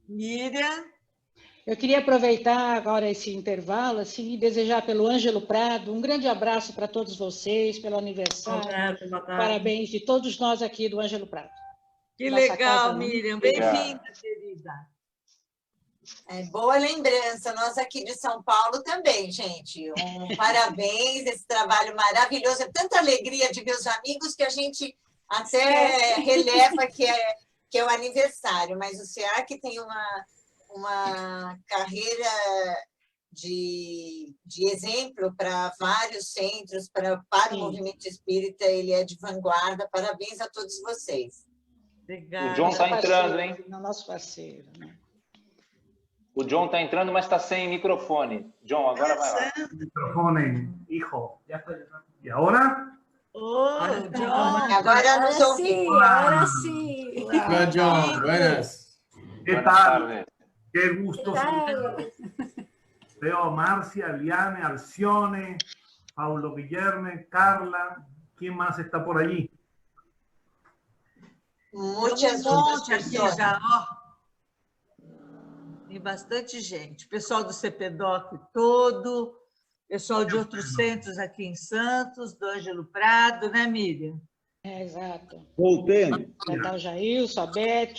Miriam. Eu queria aproveitar agora esse intervalo assim, e desejar pelo Ângelo Prado um grande abraço para todos vocês, pelo aniversário. Parabéns de todos nós aqui do Ângelo Prado. Que legal, Miriam. Bem-vinda, querida. Boa lembrança. Nós aqui de São Paulo também, gente. Parabéns, esse trabalho maravilhoso. É tanta alegria de ver os amigos que a gente até releva que é o aniversário, mas o SEAC tem uma carreira de exemplo para vários centros, para o movimento espírita, ele é de vanguarda. Parabéns a todos vocês. Obrigada. O John está entrando, hein? Nosso parceiro, né? O John está entrando, mas está sem microfone. John, agora vai lá. Microfone, hijo. E agora? John. Agora nos ouvimos. Ahora sí. Hola, John. Buenas. ¿Qué tal? Qué gusto. Veo a Marcia, Liane, Alcione, Paulo Guillerme, Carla. ¿Quién más está por allí? Muitas outras pessoas. Já, ó. Tem bastante gente. Pessoal do CPDOC todo, pessoal de outros centros aqui em Santos, do Ângelo Prado, né, Miriam? Exato. Voltei. Tá o Jailson, a Beth.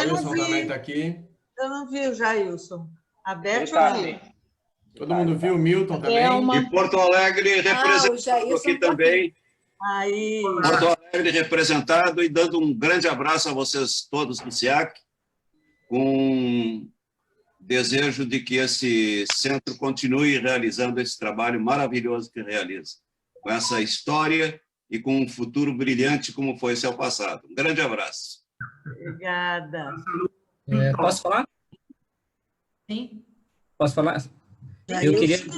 Eu não vi. Também tá aqui. Eu não vi o Jailson. A Beth Está eu vi. aqui. Todo mundo viu o Milton também? E Porto Alegre representado aqui também. Aí. Porto Alegre representado e dando um grande abraço a vocês todos do SEAC, com desejo de que esse centro continue realizando esse trabalho maravilhoso que realiza, com essa história e com um futuro brilhante como foi seu passado. Um grande abraço. Obrigada. Posso falar? Sim. Posso falar? Eu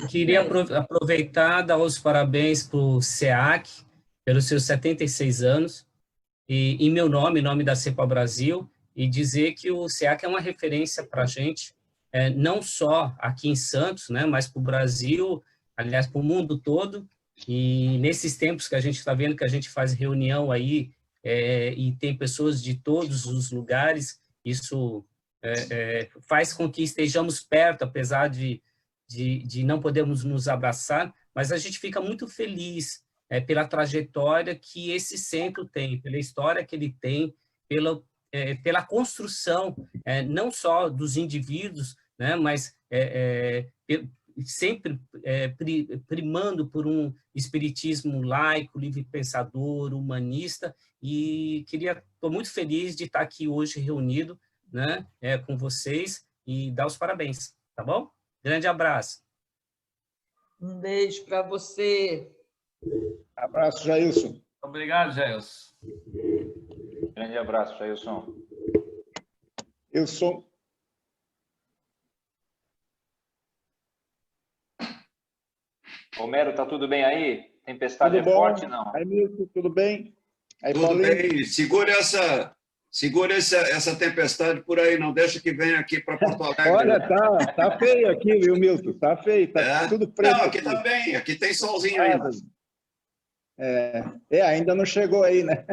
queria aproveitar e dar os parabéns para o SEAC, pelos seus 76 anos, e em meu nome, em nome da CEPA Brasil, e dizer que o SEAC é uma referência para a gente, não só aqui em Santos, né, mas para o Brasil, aliás, para o mundo todo, e nesses tempos que a gente está vendo que a gente faz reunião aí, e tem pessoas de todos os lugares, isso faz com que estejamos perto, apesar de não podermos nos abraçar, mas a gente fica muito feliz pela trajetória que esse centro tem, pela história que ele tem, pela construção, não só dos indivíduos, né, mas sempre primando por um espiritismo laico, livre-pensador, humanista, e estou muito feliz de estar aqui hoje reunido, né, com vocês e dar os parabéns, tá bom? Grande abraço. Um beijo para você. Abraço, Jailson. Obrigado, Jailson. Grande abraço, Jailson. Eu sou... Homero, tá tudo bem aí? Tempestade tudo é bom? Forte, não? Aí, Milton, tudo bem? Aí, Tudo Paulinho? bem. Segura essa tempestade por aí, não deixa que venha aqui para Porto Alegre. Olha, tá feio aqui, viu, Milton? Tá feio, tá tudo preto. Não, aqui tá bem, aqui tem solzinho ainda. Ainda não chegou aí, né?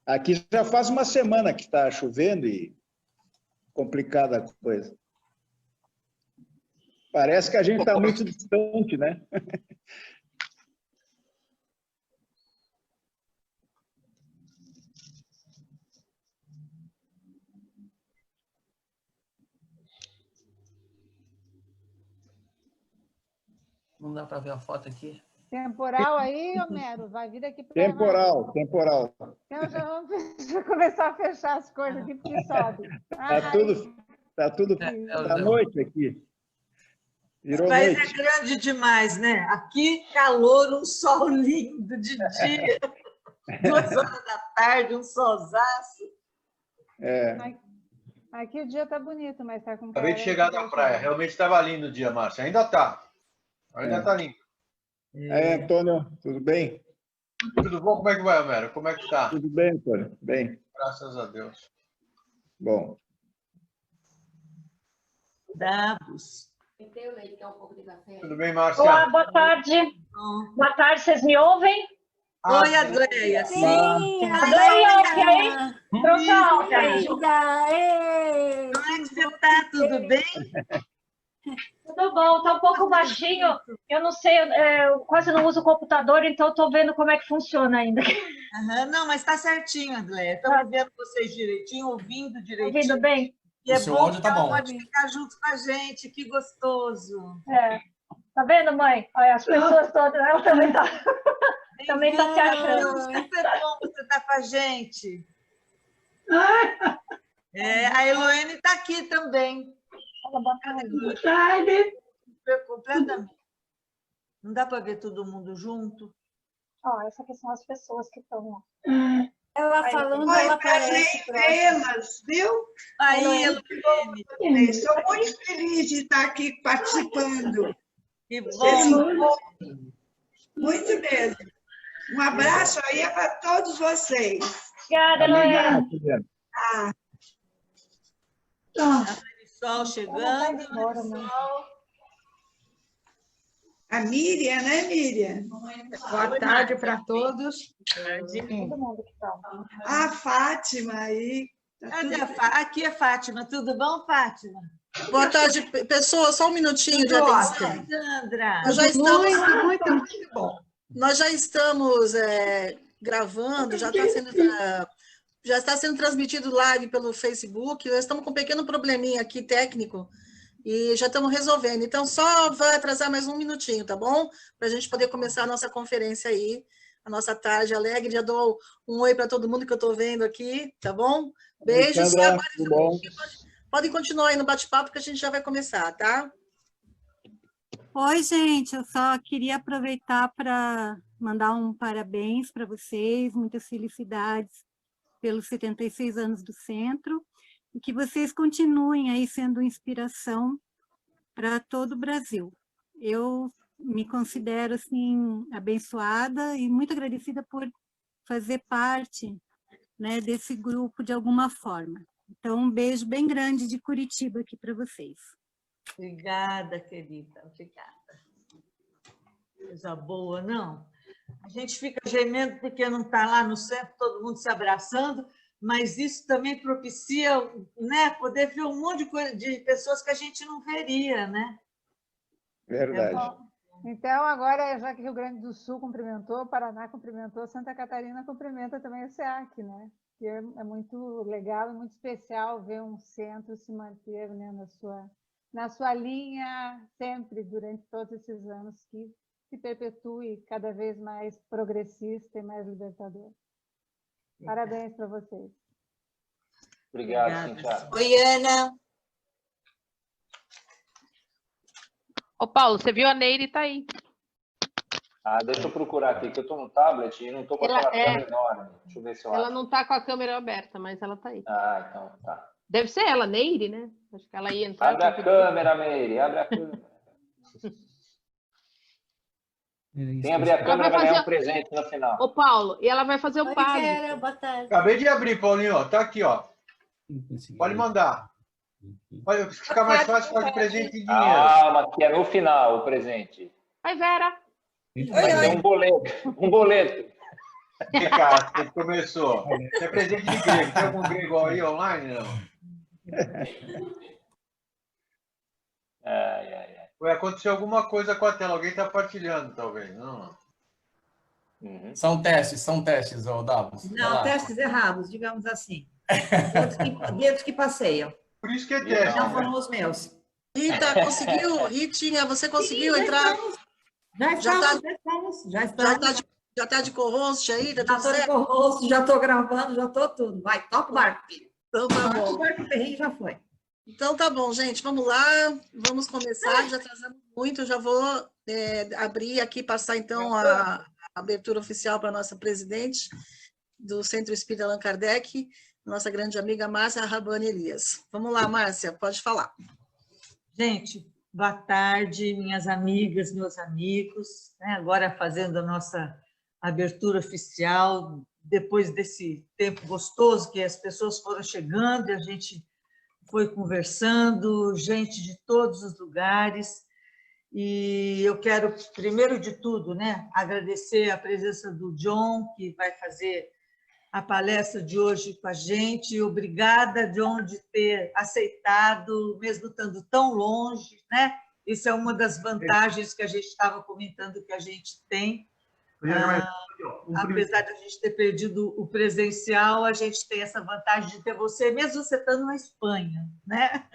Aqui já faz uma semana que está chovendo e complicada a coisa. Parece que a gente está muito distante, né? Não dá para ver a foto aqui? Temporal aí, Homero? Vai vir aqui para Temporal. Eu já vou começar a fechar as coisas aqui, porque sobe. Tá tudo da noite aqui. Virou O país noite. é grande demais, né? Aqui, calor, um sol lindo de dia. 2 horas da tarde, um solzaço. Aqui o dia tá bonito, mas tá com... Acabei de chegar da praia. Realmente estava lindo o dia, Márcia. Ainda tá. Ainda tá lindo. Antônio, tudo bem? Tudo bom? Como é que vai, Homero? Como é que tá? Tudo bem, Antônio. Bem. Graças a Deus. Bom. Dados. Tudo bem, Márcia? Olá, boa tarde. Boa tarde, vocês me ouvem? Oi, Adleia. Sim, Adleia, ok? Trocar, ok? Como é que você está? Tudo bem? Tudo bom, tá um pouco baixinho. Eu não sei, eu quase não uso o computador, então estou vendo como é que funciona ainda. Não, mas está certinho, Adleia. Estamos vendo vocês direitinho, ouvindo direitinho. Ouvindo bem? E é seu bom áudio que tá ela bom. pode ficar junto com a gente. Que gostoso. Tá vendo, mãe? Olha, as pessoas todas, ela também tá, também tá se achando. Super bom você estar com a gente. A Heloene está aqui também. Boa tarde. Boa tarde. Completamente. Não dá para ver todo mundo junto? Essas aqui são as pessoas que estão lá. Ela falando, ela aparece vê-las, viu? Aí, Heloene. Estou muito feliz de estar aqui participando. Que bom. Muito mesmo. Um abraço aí para todos vocês. Obrigada, Heloene. Sol chegando. A Miriam, né, Miriam? Boa tarde para todos. Todo mundo que está. A Fátima aí. Aqui é Fátima. Tudo bom, Fátima? Boa tarde, pessoas. Só um minutinho de atenção. Sandra. Nós já estamos... Muito bom. Nós já estamos gravando, já está sendo transmitido live pelo Facebook. Nós estamos com um pequeno probleminha aqui técnico e já estamos resolvendo. Então, só vai atrasar mais um minutinho, tá bom? Para a gente poder começar a nossa conferência aí, a nossa tarde alegre. Já dou um oi para todo mundo que eu estou vendo aqui, tá bom? Beijos. Sandra, tudo bom? Podem continuar aí no bate-papo que a gente já vai começar, tá? Oi, gente, eu só queria aproveitar para mandar um parabéns para vocês, muitas felicidades pelos 76 anos do Centro, e que vocês continuem aí sendo inspiração para todo o Brasil. Eu me considero, assim, abençoada e muito agradecida por fazer parte, né, desse grupo de alguma forma. Então, um beijo bem grande de Curitiba aqui para vocês. Obrigada, querida. Obrigada. Coisa boa, não? A gente fica gemendo porque não está lá no centro, todo mundo se abraçando, mas isso também propicia, né, poder ver um monte de coisa, de pessoas que a gente não veria, né? Verdade. Então, agora, já que Rio Grande do Sul cumprimentou, Paraná cumprimentou, Santa Catarina cumprimenta também o SEAC, né? Que é muito legal e muito especial ver um centro se manter, né, na sua linha, sempre, durante todos esses anos, que se perpetue cada vez mais progressista e mais libertador. Parabéns para vocês. Obrigado, Cintia. Oi, Ana. Ô, Paulo, você viu a Neire, tá aí. Deixa eu procurar aqui, que eu estou no tablet e não estou com aquela câmera enorme. Deixa eu ver se eu Ela acho. não tá com a câmera aberta, mas ela tá aí. Então tá. Deve ser ela, Neire, né? Acho que ela ia entrar. Abre a câmera, Meire, abre a câmera. Quem abrir a câmera vai ganhar um presente no final. Ô, Paulo, e ela vai fazer o passo. Boa tarde. Acabei de abrir, Paulinho, ó. Tá aqui, ó. Pode mandar. Pode ficar mais fácil fazer presente em dinheiro. Calma, que é no final o presente. Oi, Vera. Vai ter um boleto. Um boleto. Que cara, você começou. Você é presente de grego. Tem algum grego aí online? Não. Ué, aconteceu alguma coisa com a tela. Alguém está partilhando, talvez. Não. São testes, ô Davos. Não, testes errados, digamos assim. Dedos que passeiam. Por isso que é teste. Não foram os meus. Rita, conseguiu? Ritinha, você conseguiu entrar? Já estamos. Já está de co-host aí? Já estou de co-host, já estou gravando, já estou tudo. Vai, toca o barco. Então tá bom. O barco perrengue já foi. Então tá bom, gente, vamos lá, vamos começar, já atrasamos muito, já vou abrir aqui, passar então a abertura oficial para a nossa presidente do Centro Espírita Allan Kardec, nossa grande amiga Márcia Rabani Elias. Vamos lá, Márcia, pode falar. Gente, boa tarde, minhas amigas, meus amigos, né? Agora fazendo a nossa abertura oficial, depois desse tempo gostoso que as pessoas foram chegando e a gente foi conversando, gente de todos os lugares, E eu quero, primeiro de tudo, né, agradecer a presença do John, que vai fazer a palestra de hoje com a gente. Obrigada, John, de ter aceitado, mesmo estando tão longe, né? Isso é uma das vantagens que a gente estava comentando que a gente tem. Apesar de a gente ter perdido o presencial, a gente tem essa vantagem de ter você, mesmo você estando na Espanha, né?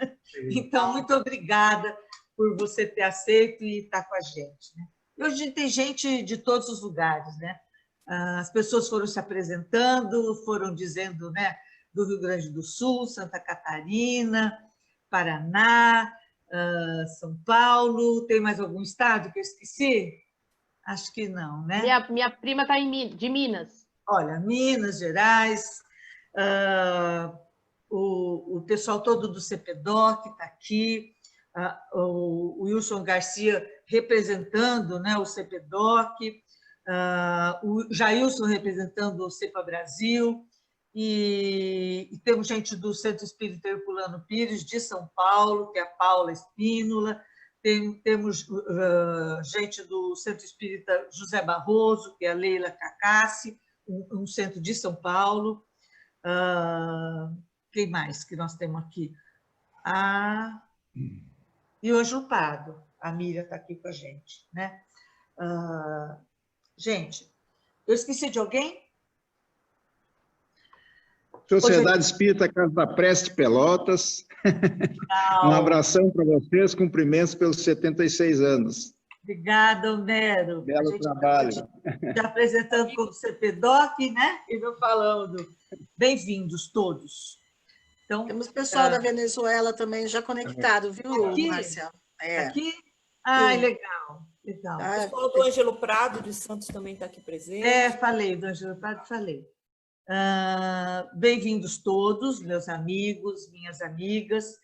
Então, muito obrigada por você ter aceito e estar com a gente, né? E hoje tem gente de todos os lugares, né? As pessoas foram se apresentando, foram dizendo, né, do Rio Grande do Sul, Santa Catarina, Paraná, São Paulo. Tem mais algum estado que eu esqueci? Acho que não, né? Minha prima está de Minas. Olha, Minas Gerais, o pessoal todo do CPDOC está aqui, o Wilson Garcia representando, né, o CPDOC, o Jailson representando o CEPA Brasil, e temos gente do Centro Espírita Herculano Pires, de São Paulo, que é a Paula Espínola, temos gente do Centro Espírita José Barroso, que é a Leila Cacassi, um centro de São Paulo. Quem mais que nós temos aqui? E o Ângelo Pardo, a Miriam está aqui com a gente, né? Gente, eu esqueci de alguém? Sociedade Espírita Casa da Prece de Pelotas. Um abração para vocês, cumprimentos pelos 76 anos. Obrigada, Homero. Belo trabalho. Já apresentando como CPDOC, né? E não falando. Bem-vindos todos. Então, temos pessoal da Venezuela também já conectado, viu, aqui, Marcelo? Aqui? Ai, legal. Legal. O pessoal do Ângelo Prado de Santos também está aqui presente. Falei do Ângelo Prado, falei. Bem-vindos todos, meus amigos, minhas amigas.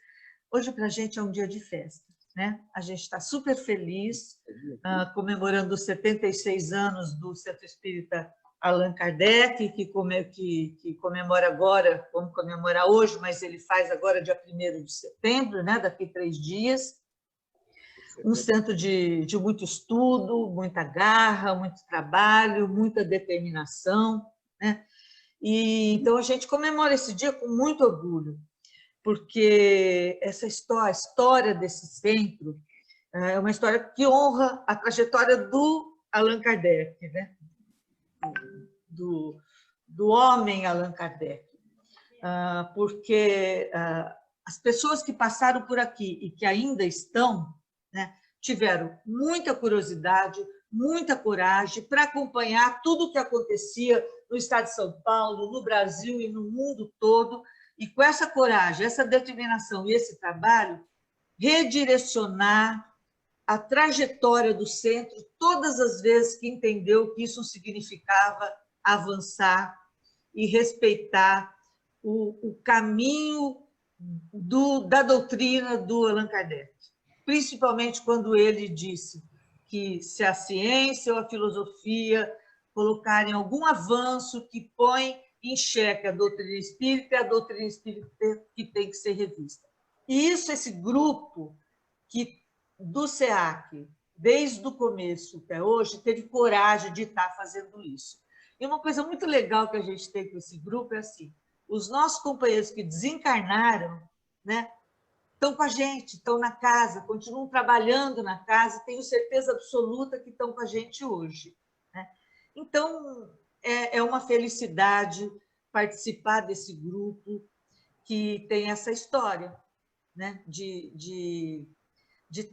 Hoje, para a gente, é um dia de festa, né? A gente está super feliz, comemorando os 76 anos do Centro Espírita Allan Kardec, que comemora agora, vamos comemorar hoje, mas ele faz agora dia 1º de setembro, né? Daqui 3 dias. Um centro de muito estudo, muita garra, muito trabalho, muita determinação, né? E, então, a gente comemora esse dia com muito orgulho, porque essa história desse centro é uma história que honra a trajetória do Allan Kardec, né? Do homem Allan Kardec, porque as pessoas que passaram por aqui e que ainda estão, né, tiveram muita curiosidade, muita coragem para acompanhar tudo o que acontecia no estado de São Paulo, no Brasil e no mundo todo, e com essa coragem, essa determinação e esse trabalho, redirecionar a trajetória do centro todas as vezes que entendeu que isso significava avançar e respeitar o caminho da doutrina do Allan Kardec, principalmente quando ele disse que se a ciência ou a filosofia colocarem algum avanço que põe em xeque a doutrina espírita, é a doutrina espírita que tem que ser revista. E isso, esse grupo do SEAC, desde o começo até hoje, teve coragem de estar fazendo isso. E uma coisa muito legal que a gente tem com esse grupo é assim, os nossos companheiros que desencarnaram, né, estão com a gente, estão na casa, continuam trabalhando na casa, tenho certeza absoluta que estão com a gente hoje, né? Então, é uma felicidade participar desse grupo que tem essa história, né, de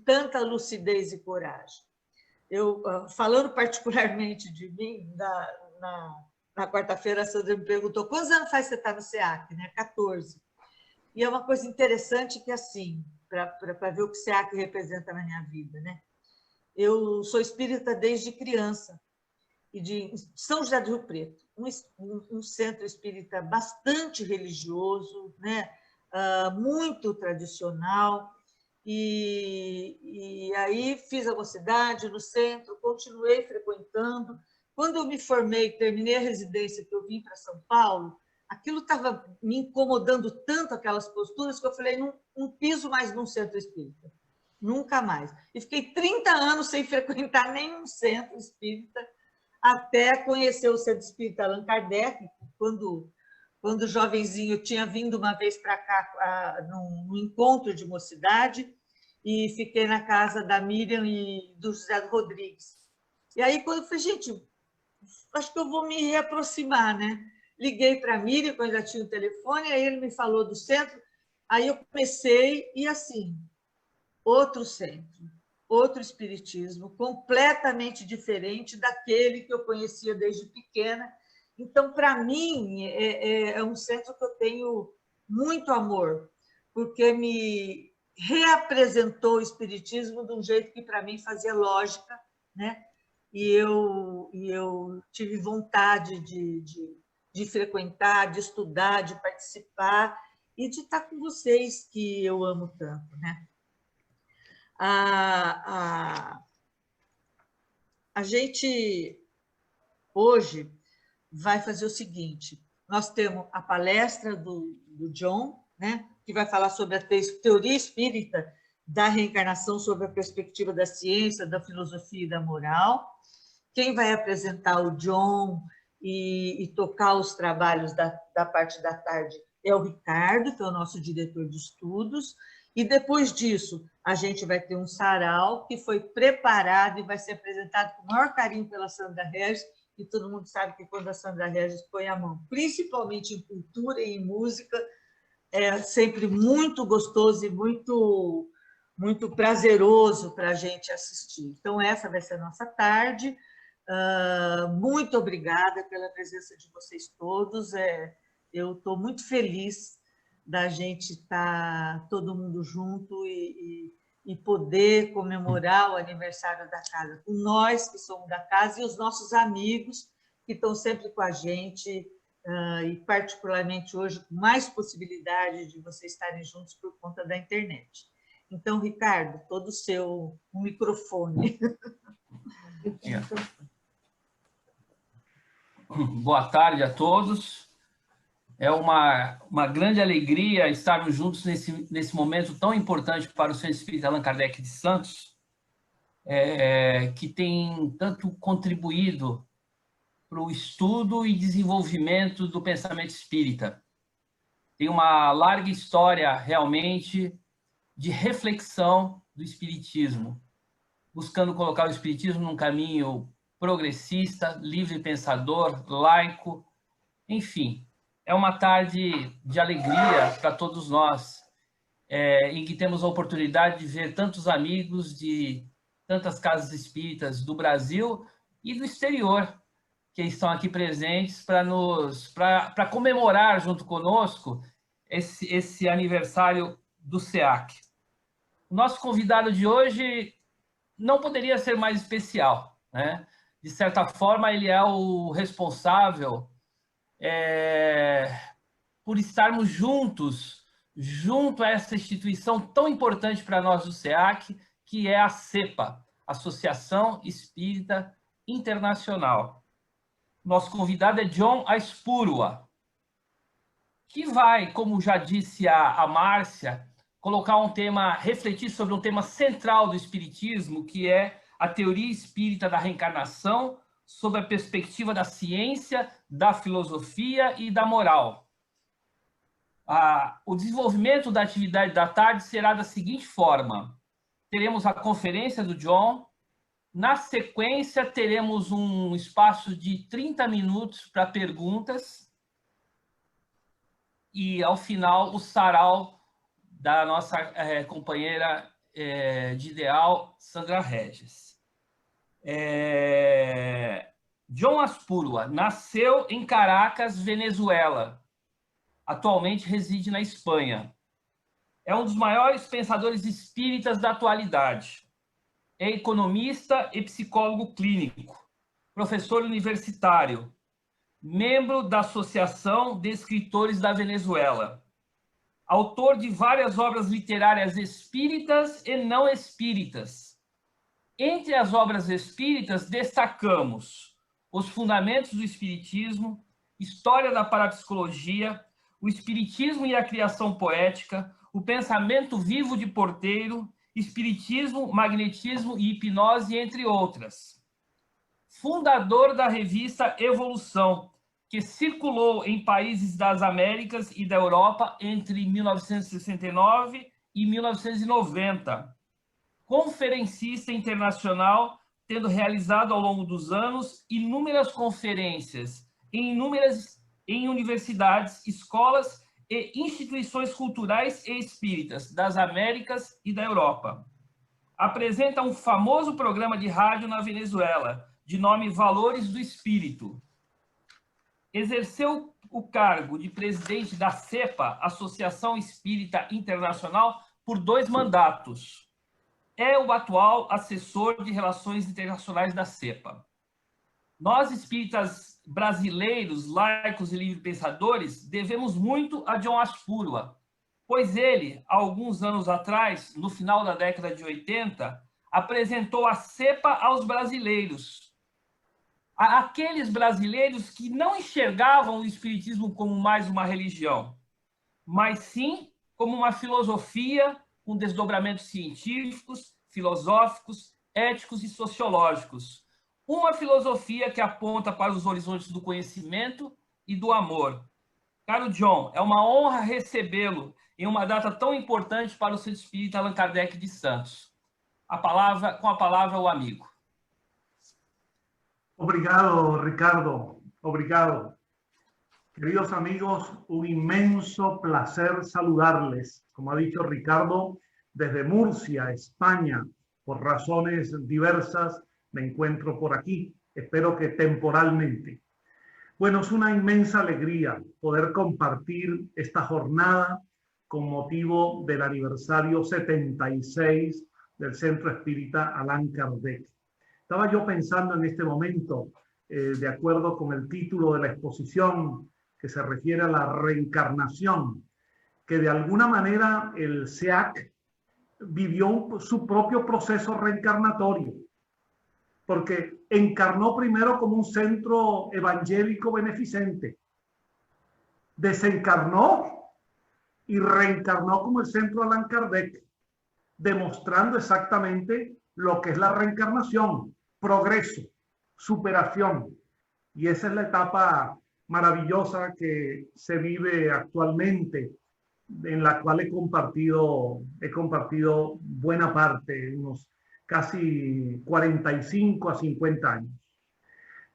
tanta lucidez e coragem. Eu, falando particularmente de mim, na quarta-feira a Sandra me perguntou quantos anos faz você está no SEAC, né? 14. E é uma coisa interessante que, assim, para ver o que o SEAC representa na minha vida, né? Eu sou espírita desde criança, e de São José do Rio Preto, um centro espírita bastante religioso, né? Muito tradicional, e aí fiz a mocidade no centro, continuei frequentando. Quando eu me formei, terminei a residência, que eu vim para São Paulo, aquilo estava me incomodando tanto, aquelas posturas, que eu falei, não piso mais num centro espírita. Nunca mais. E fiquei 30 anos sem frequentar nenhum centro espírita, até conhecer o Centro Espírita Allan Kardec, quando jovenzinho, eu tinha vindo uma vez para cá num encontro de mocidade e fiquei na casa da Miriam e do José Rodrigues. E aí, quando eu falei, gente, acho que eu vou me reaproximar, né? Liguei para a Miriam, quando já tinha o telefone, aí ele me falou do centro, aí eu comecei, e assim, outro centro, outro espiritismo, completamente diferente daquele que eu conhecia desde pequena. Então, para mim, é um centro que eu tenho muito amor, porque me reapresentou o espiritismo de um jeito que, para mim, fazia lógica, né? E eu tive vontade de frequentar, de estudar, de participar e de estar com vocês, que eu amo tanto, né? A gente, hoje, vai fazer o seguinte, nós temos a palestra do John, né, que vai falar sobre a teoria espírita da reencarnação sob a perspectiva da ciência, da filosofia e da moral. Quem vai apresentar o John e tocar os trabalhos da parte da tarde é o Ricardo, que é o nosso diretor de estudos, e depois disso a gente vai ter um sarau que foi preparado e vai ser apresentado com o maior carinho pela Sandra Regis, e todo mundo sabe que quando a Sandra Regis põe a mão, principalmente em cultura e em música, é sempre muito gostoso e muito, muito prazeroso para a gente assistir. Então, essa vai ser a nossa tarde. Muito obrigada pela presença de vocês todos. Eu estou muito feliz da gente estar todo mundo junto e poder comemorar o aniversário da casa com nós, que somos da casa, e os nossos amigos, que estão sempre com a gente, e particularmente hoje, com mais possibilidade de vocês estarem juntos por conta da internet. Então, Ricardo, todo seu microfone. Boa tarde a todos. É uma grande alegria estarmos juntos nesse momento tão importante para o Centro Espírita Allan Kardec de Santos, que tem tanto contribuído para o estudo e desenvolvimento do pensamento espírita. Tem uma larga história, realmente, de reflexão do espiritismo, buscando colocar o espiritismo num caminho progressista, livre pensador, laico, enfim. É uma tarde de alegria para todos nós, em que temos a oportunidade de ver tantos amigos de tantas casas espíritas do Brasil e do exterior, que estão aqui presentes para comemorar junto conosco esse aniversário do SEAC. O nosso convidado de hoje não poderia ser mais especial, né? De certa forma, ele é o responsável por estarmos juntos, junto a essa instituição tão importante para nós do SEAC, que é a CEPA, Associação Espírita Internacional. Nosso convidado é John Aispurua, que vai, como já disse a Márcia, colocar refletir sobre um tema central do espiritismo, que é a teoria espírita da reencarnação, sob a perspectiva da ciência, da filosofia e da moral. O desenvolvimento da atividade da tarde será da seguinte forma. Teremos a conferência do John. Na sequência, teremos um espaço de 30 minutos para perguntas. E, ao final, o sarau da nossa companheira de ideal, Sandra Regis. John Aispurua nasceu em Caracas, Venezuela. Atualmente reside na Espanha. É um dos maiores pensadores espíritas da atualidade. É economista e psicólogo clínico, professor universitário, membro da Associação de Escritores da Venezuela, autor de várias obras literárias espíritas e não espíritas. Entre as obras espíritas, destacamos Os Fundamentos do Espiritismo, História da Parapsicologia, O Espiritismo e a Criação Poética, O Pensamento Vivo de Porteiro, espiritismo, magnetismo e hipnose, entre outras. Fundador da revista Evolução, que circulou em países das Américas e da Europa entre 1969 e 1990. Conferencista internacional, tendo realizado ao longo dos anos inúmeras conferências em universidades, escolas e instituições culturais e espíritas das Américas e da Europa. Apresenta um famoso programa de rádio na Venezuela, de nome Valores do Espírito. Exerceu o cargo de presidente da CEPA, Associação Espírita Internacional, por 2 mandatos. É o atual assessor de Relações Internacionais da CEPA. Nós, espíritas brasileiros, laicos e livre-pensadores, devemos muito a John Ashpurwa, pois ele, há alguns anos atrás, no final da década de 80, apresentou a CEPA aos brasileiros. Aqueles brasileiros que não enxergavam o espiritismo como mais uma religião, mas sim como uma filosofia com desdobramentos científicos, filosóficos, éticos e sociológicos. Uma filosofia que aponta para os horizontes do conhecimento e do amor. Caro John, é uma honra recebê-lo em uma data tão importante para o Centro Espírita Allan Kardec de Santos. Com a palavra, o amigo. Obrigado, Ricardo. Obrigado. Queridos amigos, un inmenso placer saludarles. Como ha dicho Ricardo, desde Murcia, España, por razones diversas, me encuentro por aquí. Espero que temporalmente. Bueno, es una inmensa alegría poder compartir esta jornada con motivo del aniversario 76 del Centro Espírita Allan Kardec. Estaba yo pensando en este momento, de acuerdo con el título de la exposición, que se refiere a la reencarnación, que de alguna manera el SEAC vivió su propio proceso reencarnatorio, porque encarnó primero como un centro evangélico beneficente, desencarnó y reencarnó como el Centro Allan Kardec, demostrando exactamente lo que es la reencarnación, progreso, superación. Y esa es la etapa maravillosa que se vive actualmente, en la cual he compartido buena parte, unos casi 45 a 50 años.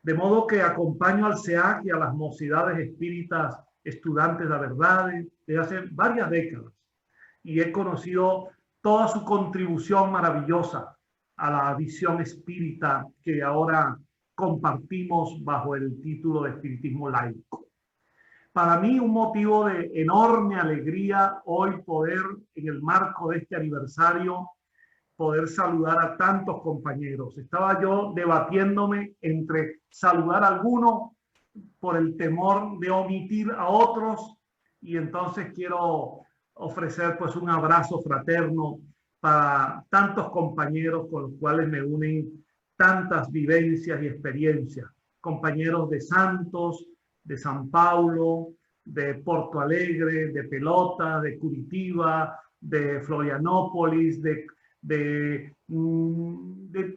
De modo que acompaño al SEAC y a las Mocidades Espíritas Estudiantes de la Verdad desde hace varias décadas y he conocido toda su contribución maravillosa a la visión espírita que ahora compartimos bajo el título de espiritismo laico. Para mí un motivo de enorme alegría hoy poder, en el marco de este aniversario, poder saludar a tantos compañeros. Estaba yo debatiéndome entre saludar a alguno por el temor de omitir a otros y entonces quiero ofrecer pues un abrazo fraterno para tantos compañeros con los cuales me unen tantas vivencias y experiencias. Compañeros de Santos, de San Paulo, de Porto Alegre, de Pelota, de Curitiba, de Florianópolis, de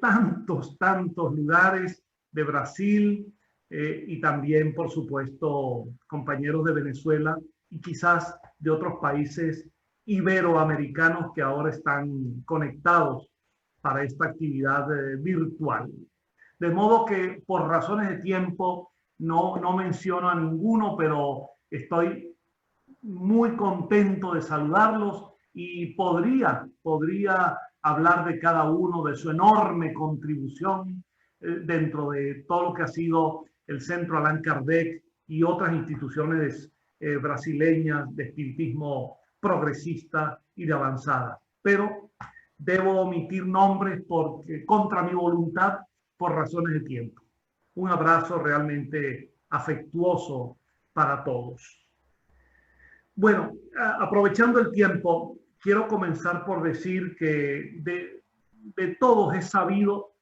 tantos lugares, de Brasil y también, por supuesto, compañeros de Venezuela y quizás de otros países iberoamericanos que ahora están conectados para esta actividad virtual. De modo que por razones de tiempo no menciono a ninguno, pero estoy muy contento de saludarlos y podría hablar de cada uno, de su enorme contribución dentro de todo lo que ha sido el Centro Allan Kardec y otras instituciones brasileñas de espiritismo progresista y de avanzada. Pero debo omitir nombres porque, contra mi voluntad, por razones de tiempo. Un abrazo realmente afectuoso para todos. Bueno, aprovechando el tiempo, quiero comenzar por decir que de todos es sabido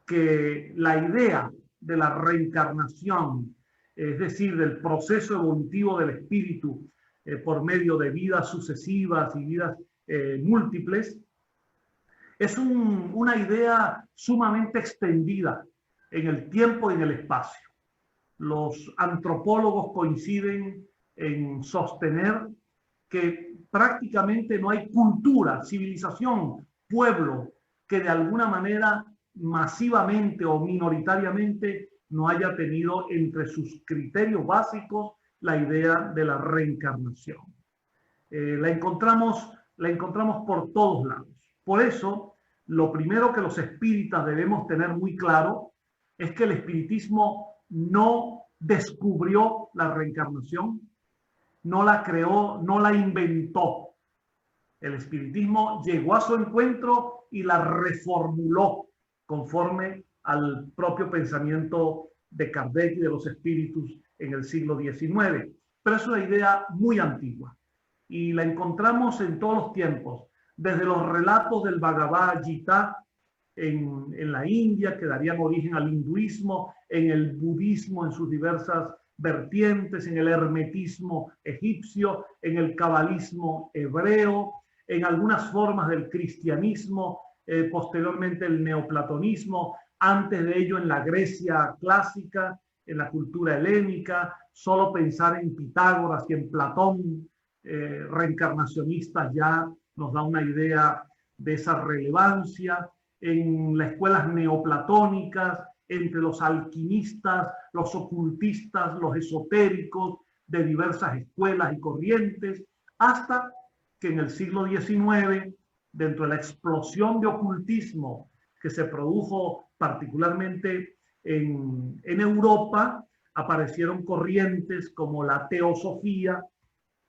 que la idea de la reencarnación, es decir, del proceso evolutivo del espíritu por medio de vidas sucesivas y vidas múltiples, Es una idea sumamente extendida en el tiempo y en el espacio. Los antropólogos coinciden en sostener que prácticamente no hay cultura, civilización, pueblo que de alguna manera masivamente o minoritariamente no haya tenido entre sus criterios básicos la idea de la reencarnación. La encontramos por todos lados. Por eso, lo primero que los espíritas debemos tener muy claro es que el espiritismo no descubrió la reencarnación, no la creó, no la inventó. El espiritismo llegó a su encuentro y la reformuló conforme al propio pensamiento de Kardec y de los espíritus en el siglo XIX. Pero es una idea muy antigua y la encontramos en todos los tiempos, desde los relatos del Bhagavad Gita en la India, que darían origen al hinduismo, en el budismo en sus diversas vertientes, en el hermetismo egipcio, en el cabalismo hebreo, en algunas formas del cristianismo, posteriormente el neoplatonismo, antes de ello en la Grecia clásica, en la cultura helénica, solo pensar en Pitágoras y en Platón, reencarnacionistas, ya nos da una idea de esa relevancia. En las escuelas neoplatónicas, entre los alquimistas, los ocultistas, los esotéricos de diversas escuelas y corrientes, hasta que en el siglo XIX, dentro de la explosión de ocultismo que se produjo particularmente en Europa, aparecieron corrientes como la teosofía,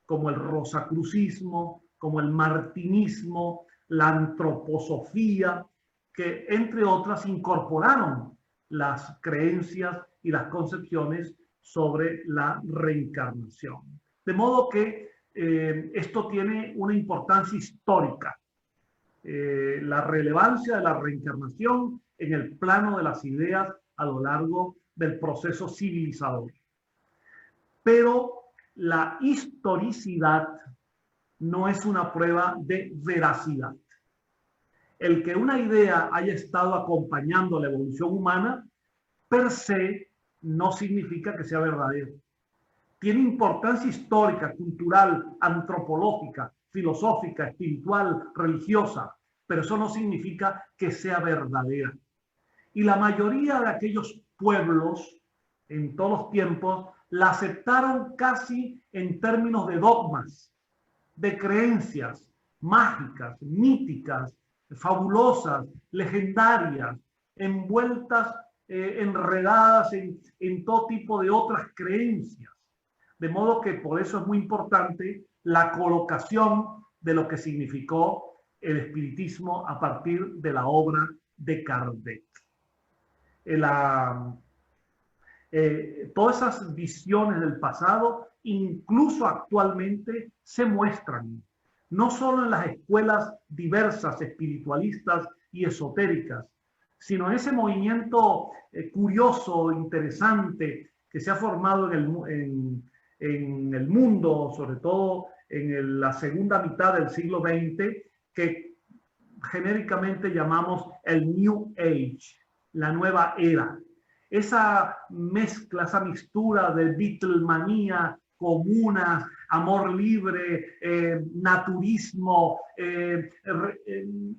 como el rosacrucismo, como el martinismo, la antroposofía, que entre otras incorporaron las creencias y las concepciones sobre la reencarnación. De modo que esto tiene una importancia histórica. La relevancia de la reencarnación en el plano de las ideas a lo largo del proceso civilizador. Pero la historicidad no es una prueba de veracidad. El que una idea haya estado acompañando la evolución humana, per se, no significa que sea verdadero. Tiene importancia histórica, cultural, antropológica, filosófica, espiritual, religiosa, pero eso no significa que sea verdadera. Y la mayoría de aquellos pueblos, en todos los tiempos, la aceptaron casi en términos de dogmas, de creencias mágicas, míticas, fabulosas, legendarias, envueltas, enredadas en todo tipo de otras creencias. De modo que por eso es muy importante la colocación de lo que significó el espiritismo a partir de la obra de Kardec. Todas esas visiones del pasado, incluso actualmente, se muestran no solo en las escuelas diversas espiritualistas y esotéricas, sino en ese movimiento curioso, interesante, que se ha formado en el mundo, sobre todo en la segunda mitad del siglo XX, que genéricamente llamamos el New Age, la nueva era. Esa mezcla, esa mixtura de Beatlemanía, comunas, amor libre, naturismo,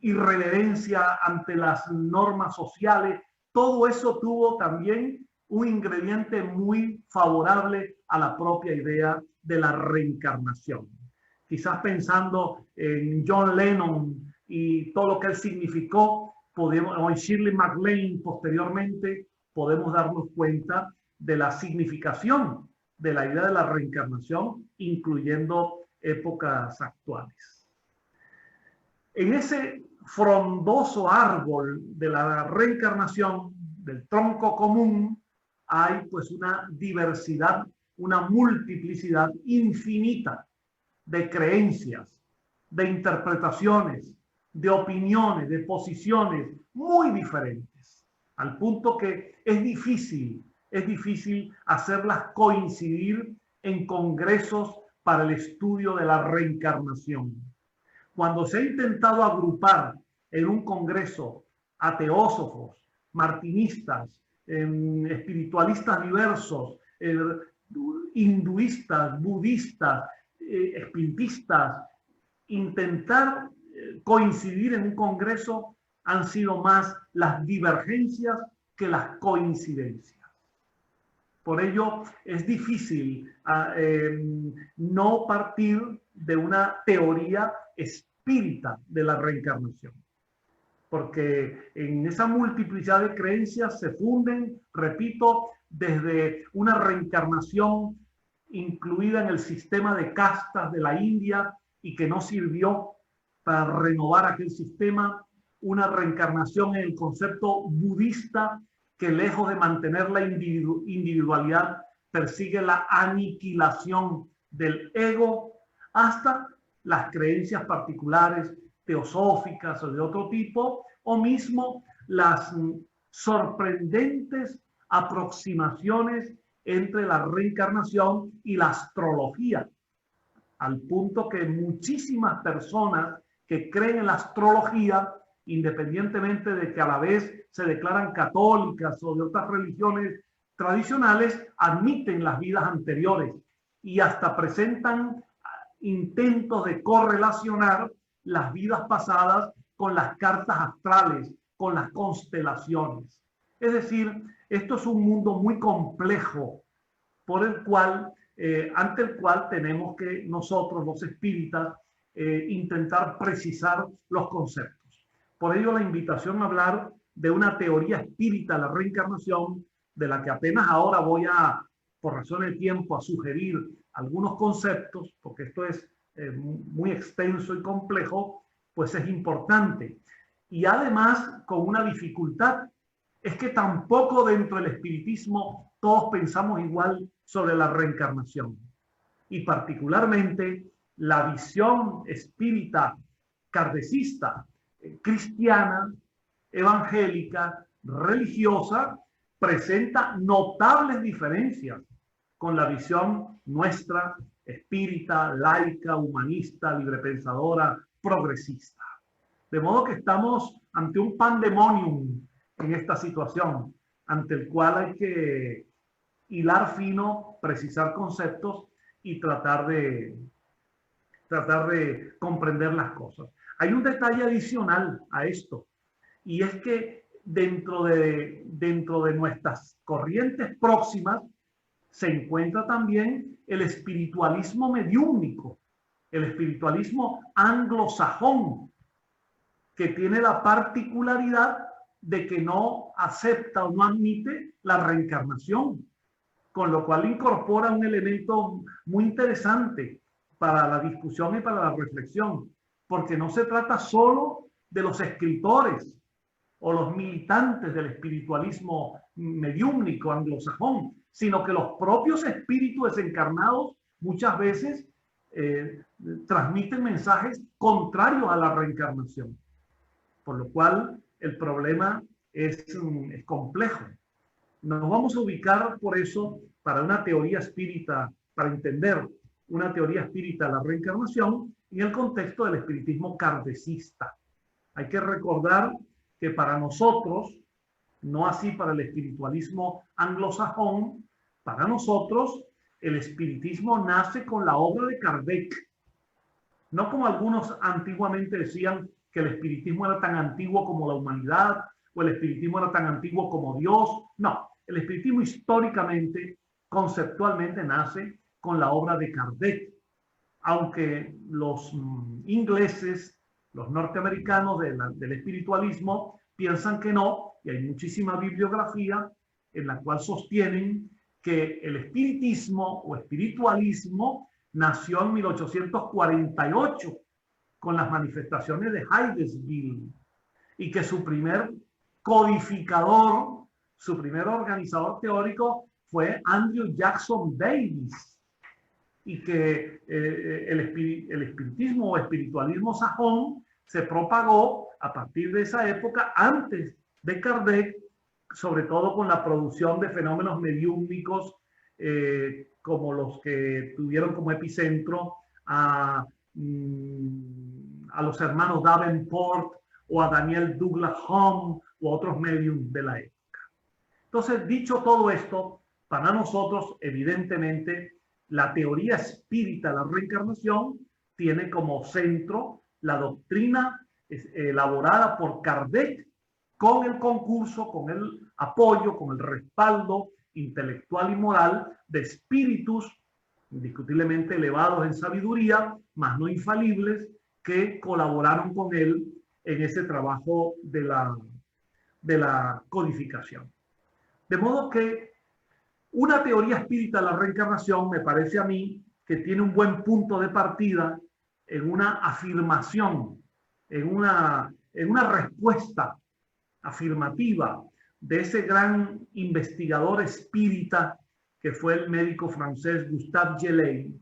irreverencia ante las normas sociales, todo eso tuvo también un ingrediente muy favorable a la propia idea de la reencarnación. Quizás pensando en John Lennon y todo lo que él significó, o en Shirley MacLaine posteriormente, podemos darnos cuenta de la significación de la idea de la reencarnación, incluyendo épocas actuales. En ese frondoso árbol de la reencarnación, del tronco común, hay pues una diversidad, una multiplicidad infinita de creencias, de interpretaciones, de opiniones, de posiciones muy diferentes, al punto que es difícil hacerlas coincidir en congresos para el estudio de la reencarnación. Cuando se ha intentado agrupar en un congreso a teósofos, martinistas, espiritualistas diversos, hinduistas, budistas, espiritistas, intentar coincidir en un congreso han sido más las divergencias que las coincidencias. Por ello es difícil no partir de una teoría espírita de la reencarnación, porque en esa multiplicidad de creencias se funden, repito, desde una reencarnación incluida en el sistema de castas de la India y que no sirvió para renovar aquel sistema, una reencarnación en el concepto budista que lejos de mantener la individualidad persigue la aniquilación del ego, hasta las creencias particulares teosóficas o de otro tipo, o mismo las sorprendentes aproximaciones entre la reencarnación y la astrología, al punto que muchísimas personas que creen en la astrología, independientemente de que a la vez se declaran católicas o de otras religiones tradicionales, admiten las vidas anteriores y hasta presentan intentos de correlacionar las vidas pasadas con las cartas astrales, con las constelaciones. Es decir, esto es un mundo muy complejo por el cual, ante el cual tenemos que nosotros, los espíritas, intentar precisar los conceptos. Por ello, la invitación a hablar de una teoría espírita de la reencarnación, de la que apenas ahora voy a, por razón de tiempo, a sugerir algunos conceptos, porque esto es muy extenso y complejo, pues es importante. Y además, con una dificultad, es que tampoco dentro del espiritismo todos pensamos igual sobre la reencarnación. Y particularmente la visión espírita kardecista, cristiana, evangélica, religiosa, presenta notables diferencias con la visión nuestra, espírita, laica, humanista, librepensadora, progresista. De modo que estamos ante un pandemonium en esta situación, ante el cual hay que hilar fino, precisar conceptos y tratar de comprender las cosas. Hay un detalle adicional a esto, y es que dentro de nuestras corrientes próximas se encuentra también el espiritualismo mediúmnico, el espiritualismo anglosajón, que tiene la particularidad de que no acepta o no admite la reencarnación, con lo cual incorpora un elemento muy interesante para la discusión y para la reflexión, porque no se trata solo de los escritores o los militantes del espiritualismo mediúmnico anglosajón, sino que los propios espíritus desencarnados muchas veces transmiten mensajes contrarios a la reencarnación, por lo cual el problema es complejo. Nos vamos a ubicar por eso para una teoría espírita, para entender una teoría espírita de la reencarnación en el contexto del espiritismo kardecista. Hay que recordar que para nosotros, no así para el espiritualismo anglosajón, para nosotros el espiritismo nace con la obra de Kardec. No como algunos antiguamente decían que el espiritismo era tan antiguo como la humanidad o el espiritismo era tan antiguo como Dios. No, el espiritismo históricamente, conceptualmente nace con la obra de Kardec, aunque los ingleses, los norteamericanos del espiritualismo piensan que no, y hay muchísima bibliografía en la cual sostienen que el espiritismo o espiritualismo nació en 1848 con las manifestaciones de Hydesville y que su primer codificador, su primer organizador teórico fue Andrew Jackson Davis, y que el espiritismo o espiritualismo sajón se propagó a partir de esa época, antes de Kardec, sobre todo con la producción de fenómenos mediúmnicos como los que tuvieron como epicentro a los hermanos Davenport o a Daniel Douglas Home o a otros mediums de la época. Entonces, dicho todo esto, para nosotros, evidentemente, la teoría espírita de la reencarnación tiene como centro la doctrina elaborada por Kardec con el concurso, con el apoyo, con el respaldo intelectual y moral de espíritus indiscutiblemente elevados en sabiduría, mas no infalibles, que colaboraron con él en ese trabajo de la codificación. De modo que una teoría espírita de la reencarnación me parece a mí que tiene un buen punto de partida en una afirmación, en una respuesta afirmativa de ese gran investigador espírita que fue el médico francés Gustave Geley,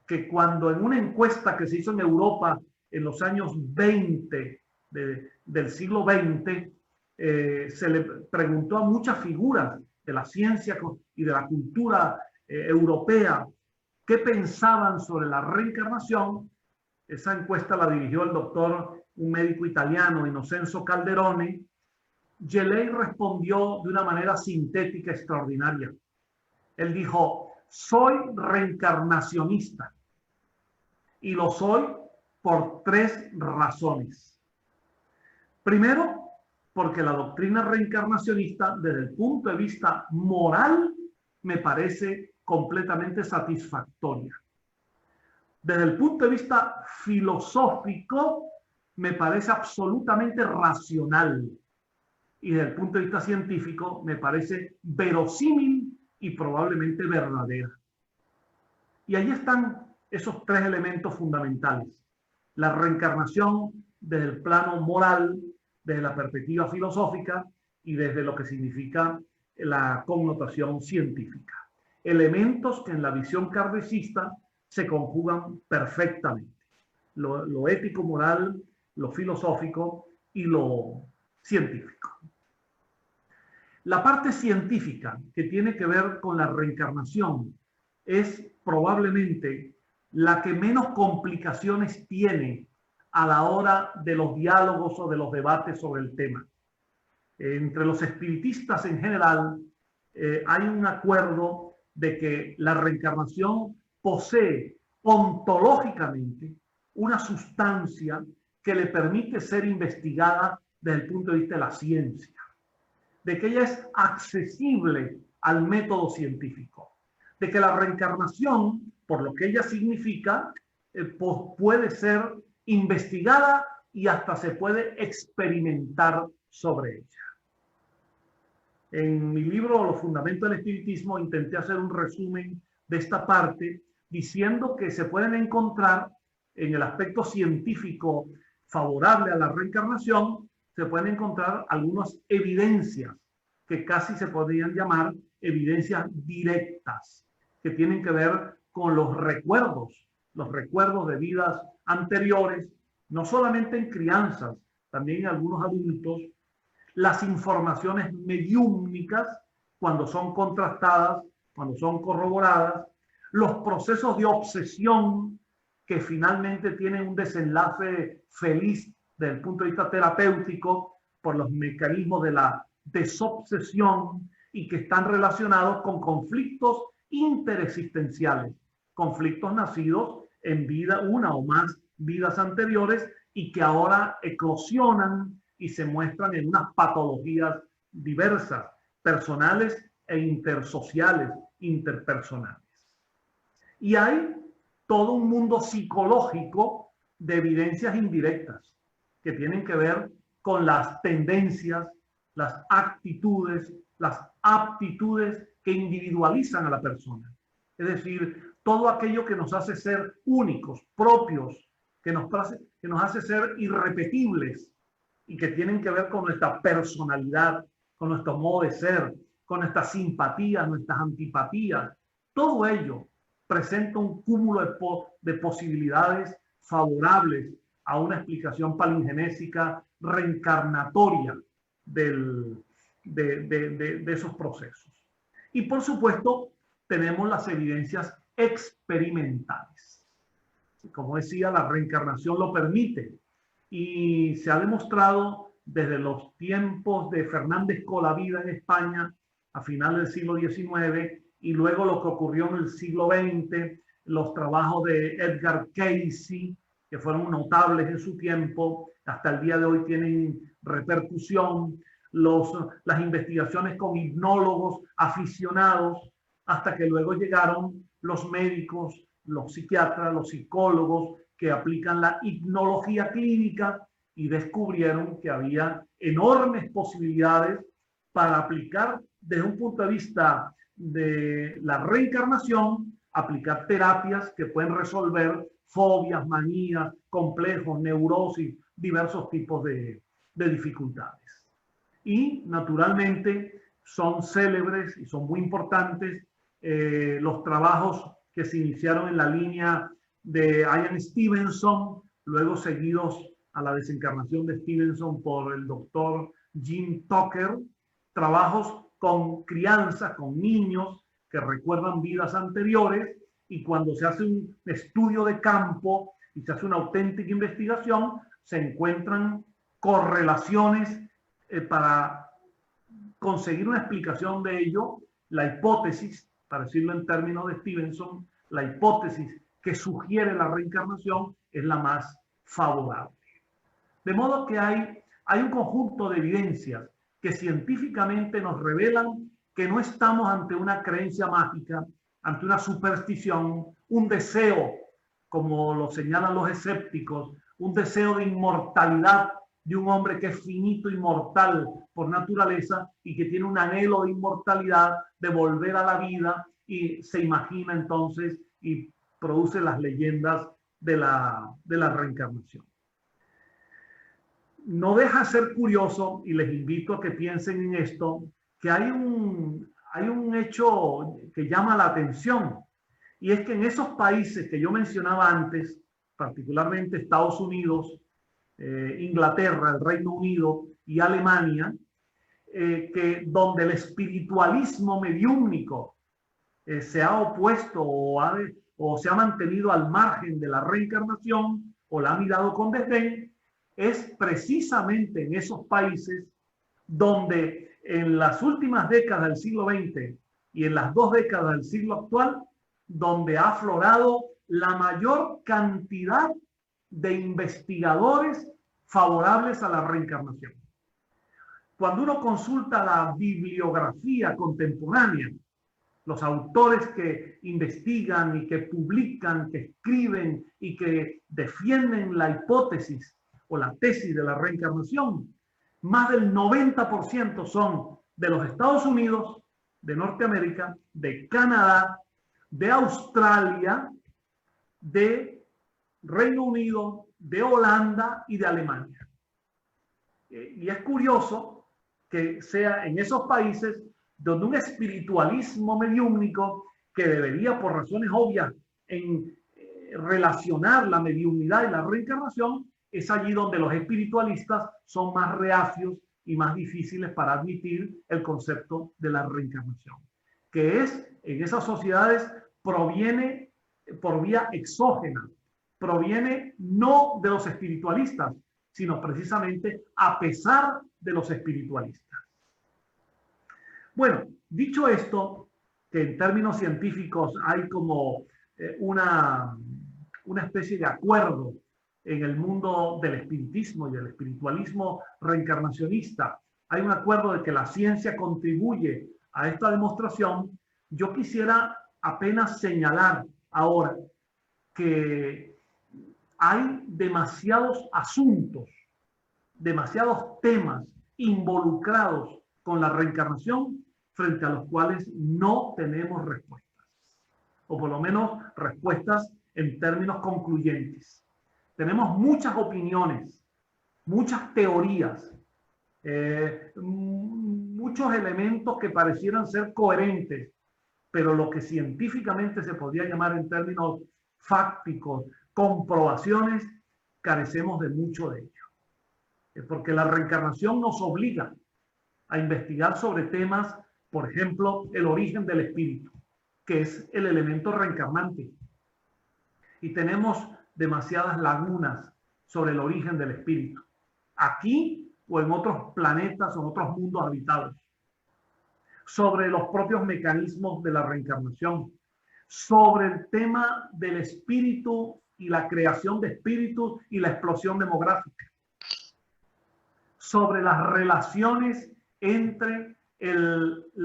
que cuando en una encuesta que se hizo en Europa en los años 20 del siglo XX, se le preguntó a muchas figuras de la ciencia y de la cultura europea qué pensaban sobre la reencarnación. Esa encuesta la dirigió el doctor, un médico italiano, Innocenzo Calderone. Geley respondió de una manera sintética extraordinaria. Él dijo: soy reencarnacionista y lo soy por 3 razones. Primero, porque la doctrina reencarnacionista, desde el punto de vista moral, me parece completamente satisfactoria. Desde el punto de vista filosófico, me parece absolutamente racional. Y desde el punto de vista científico, me parece verosímil y probablemente verdadera. Y ahí están esos 3 elementos fundamentales. La reencarnación desde el plano moral, desde la perspectiva filosófica y desde lo que significa la connotación científica. Elementos que en la visión kardecista se conjugan perfectamente. Lo ético, moral, lo filosófico y lo científico. La parte científica que tiene que ver con la reencarnación es probablemente la que menos complicaciones tiene a la hora de los diálogos o de los debates sobre el tema. Entre los espiritistas en general hay un acuerdo de que la reencarnación posee ontológicamente una sustancia que le permite ser investigada desde el punto de vista de la ciencia, de que ella es accesible al método científico, de que la reencarnación, por lo que ella significa, puede ser investigada y hasta se puede experimentar sobre ella. En mi libro Los Fundamentos del Espiritismo intenté hacer un resumen de esta parte diciendo que se pueden encontrar en el aspecto científico favorable a la reencarnación, se pueden encontrar algunas evidencias que casi se podrían llamar evidencias directas, que tienen que ver con los recuerdos de vidas anteriores, no solamente en crianzas, también en algunos adultos, las informaciones mediúmnicas cuando son contrastadas, cuando son corroboradas, los procesos de obsesión que finalmente tienen un desenlace feliz desde el punto de vista terapéutico por los mecanismos de la desobsesión y que están relacionados con conflictos interexistenciales, conflictos nacidos en vida, una o más vidas anteriores y que ahora eclosionan y se muestran en unas patologías diversas, personales e intersociales, interpersonales. Y hay todo un mundo psicológico de evidencias indirectas que tienen que ver con las tendencias, las actitudes, las aptitudes que individualizan a la persona. Es decir, todo aquello que nos hace ser únicos, propios, que nos hace ser irrepetibles y que tienen que ver con nuestra personalidad, con nuestro modo de ser, con nuestras simpatías, nuestras antipatías. Todo ello presenta un cúmulo de posibilidades favorables a una explicación palingenésica reencarnatoria de esos procesos. Y por supuesto, tenemos las evidencias experimentales. Como decía, la reencarnación lo permite. y se ha demostrado desde los tiempos de Fernández Colavida en España a finales del siglo XIX y luego lo que ocurrió en el siglo XX, los trabajos de Edgar Cayce, que fueron notables en su tiempo, hasta el día de hoy tienen repercusión, las investigaciones con hipnólogos aficionados, hasta que luego llegaron los médicos, los psiquiatras, los psicólogos que aplican la hipnología clínica y descubrieron que había enormes posibilidades para aplicar desde un punto de vista de la reencarnación, aplicar terapias que pueden resolver fobias, manías, complejos, neurosis, diversos tipos de dificultades. Y naturalmente son célebres y son muy importantes los trabajos que se iniciaron en la línea de Ian Stevenson, luego seguidos a la desencarnación de Stevenson por el doctor Jim Tucker, trabajos con crianza, con niños que recuerdan vidas anteriores, y cuando se hace un estudio de campo y se hace una auténtica investigación, se encuentran correlaciones para conseguir una explicación de ello. La hipótesis, para decirlo en términos de Stevenson, la hipótesis que sugiere la reencarnación es la más favorable. De modo que hay un conjunto de evidencias que científicamente nos revelan que no estamos ante una creencia mágica, ante una superstición, un deseo, como lo señalan los escépticos, un deseo de inmortalidad de un hombre que es finito y mortal por naturaleza y que tiene un anhelo de inmortalidad, de volver a la vida, y se imagina entonces y produce las leyendas de la reencarnación. No deja de ser curioso, y les invito a que piensen en esto, que hay un hecho que llama la atención, y es que en esos países que yo mencionaba antes, particularmente Estados Unidos, Inglaterra, el Reino Unido y Alemania, donde el espiritualismo mediúmnico se ha opuesto o se ha mantenido al margen de la reencarnación o la ha mirado con desdén, es precisamente en esos países donde en las últimas décadas del siglo XX y en las 2 décadas del siglo actual, donde ha aflorado la mayor cantidad de investigadores favorables a la reencarnación. Cuando uno consulta la bibliografía contemporánea, los autores que investigan y que publican, que escriben y que defienden la hipótesis o la tesis de la reencarnación, más del 90% son de los Estados Unidos, de Norteamérica, de Canadá, de Australia, de Reino Unido, de Holanda y de Alemania. Y es curioso que sea en esos países donde un espiritualismo mediúmnico que debería, por razones obvias, en relacionar la mediunidad y la reencarnación, es allí donde los espiritualistas son más reacios y más difíciles para admitir el concepto de la reencarnación, que en esas sociedades proviene por vía exógena, proviene no de los espiritualistas, sino precisamente a pesar de los espiritualistas. Bueno, dicho esto, que en términos científicos hay como una especie de acuerdo en el mundo del espiritismo y del espiritualismo reencarnacionista, hay un acuerdo de que la ciencia contribuye a esta demostración. Yo quisiera apenas señalar ahora que hay demasiados asuntos, demasiados temas involucrados con la reencarnación frente a los cuales no tenemos respuestas, o por lo menos respuestas en términos concluyentes. Tenemos muchas opiniones, muchas teorías, muchos elementos que parecieran ser coherentes, pero lo que científicamente se podría llamar en términos fácticos, comprobaciones, carecemos de mucho de ello. Porque la reencarnación nos obliga a investigar sobre temas, por ejemplo, el origen del espíritu, que es el elemento reencarnante. Y tenemos demasiadas lagunas sobre el origen del espíritu, aquí o en otros planetas o en otros mundos habitados, sobre los propios mecanismos de la reencarnación, sobre el tema del espíritu y la creación de espíritus y la explosión demográfica, sobre las relaciones entre las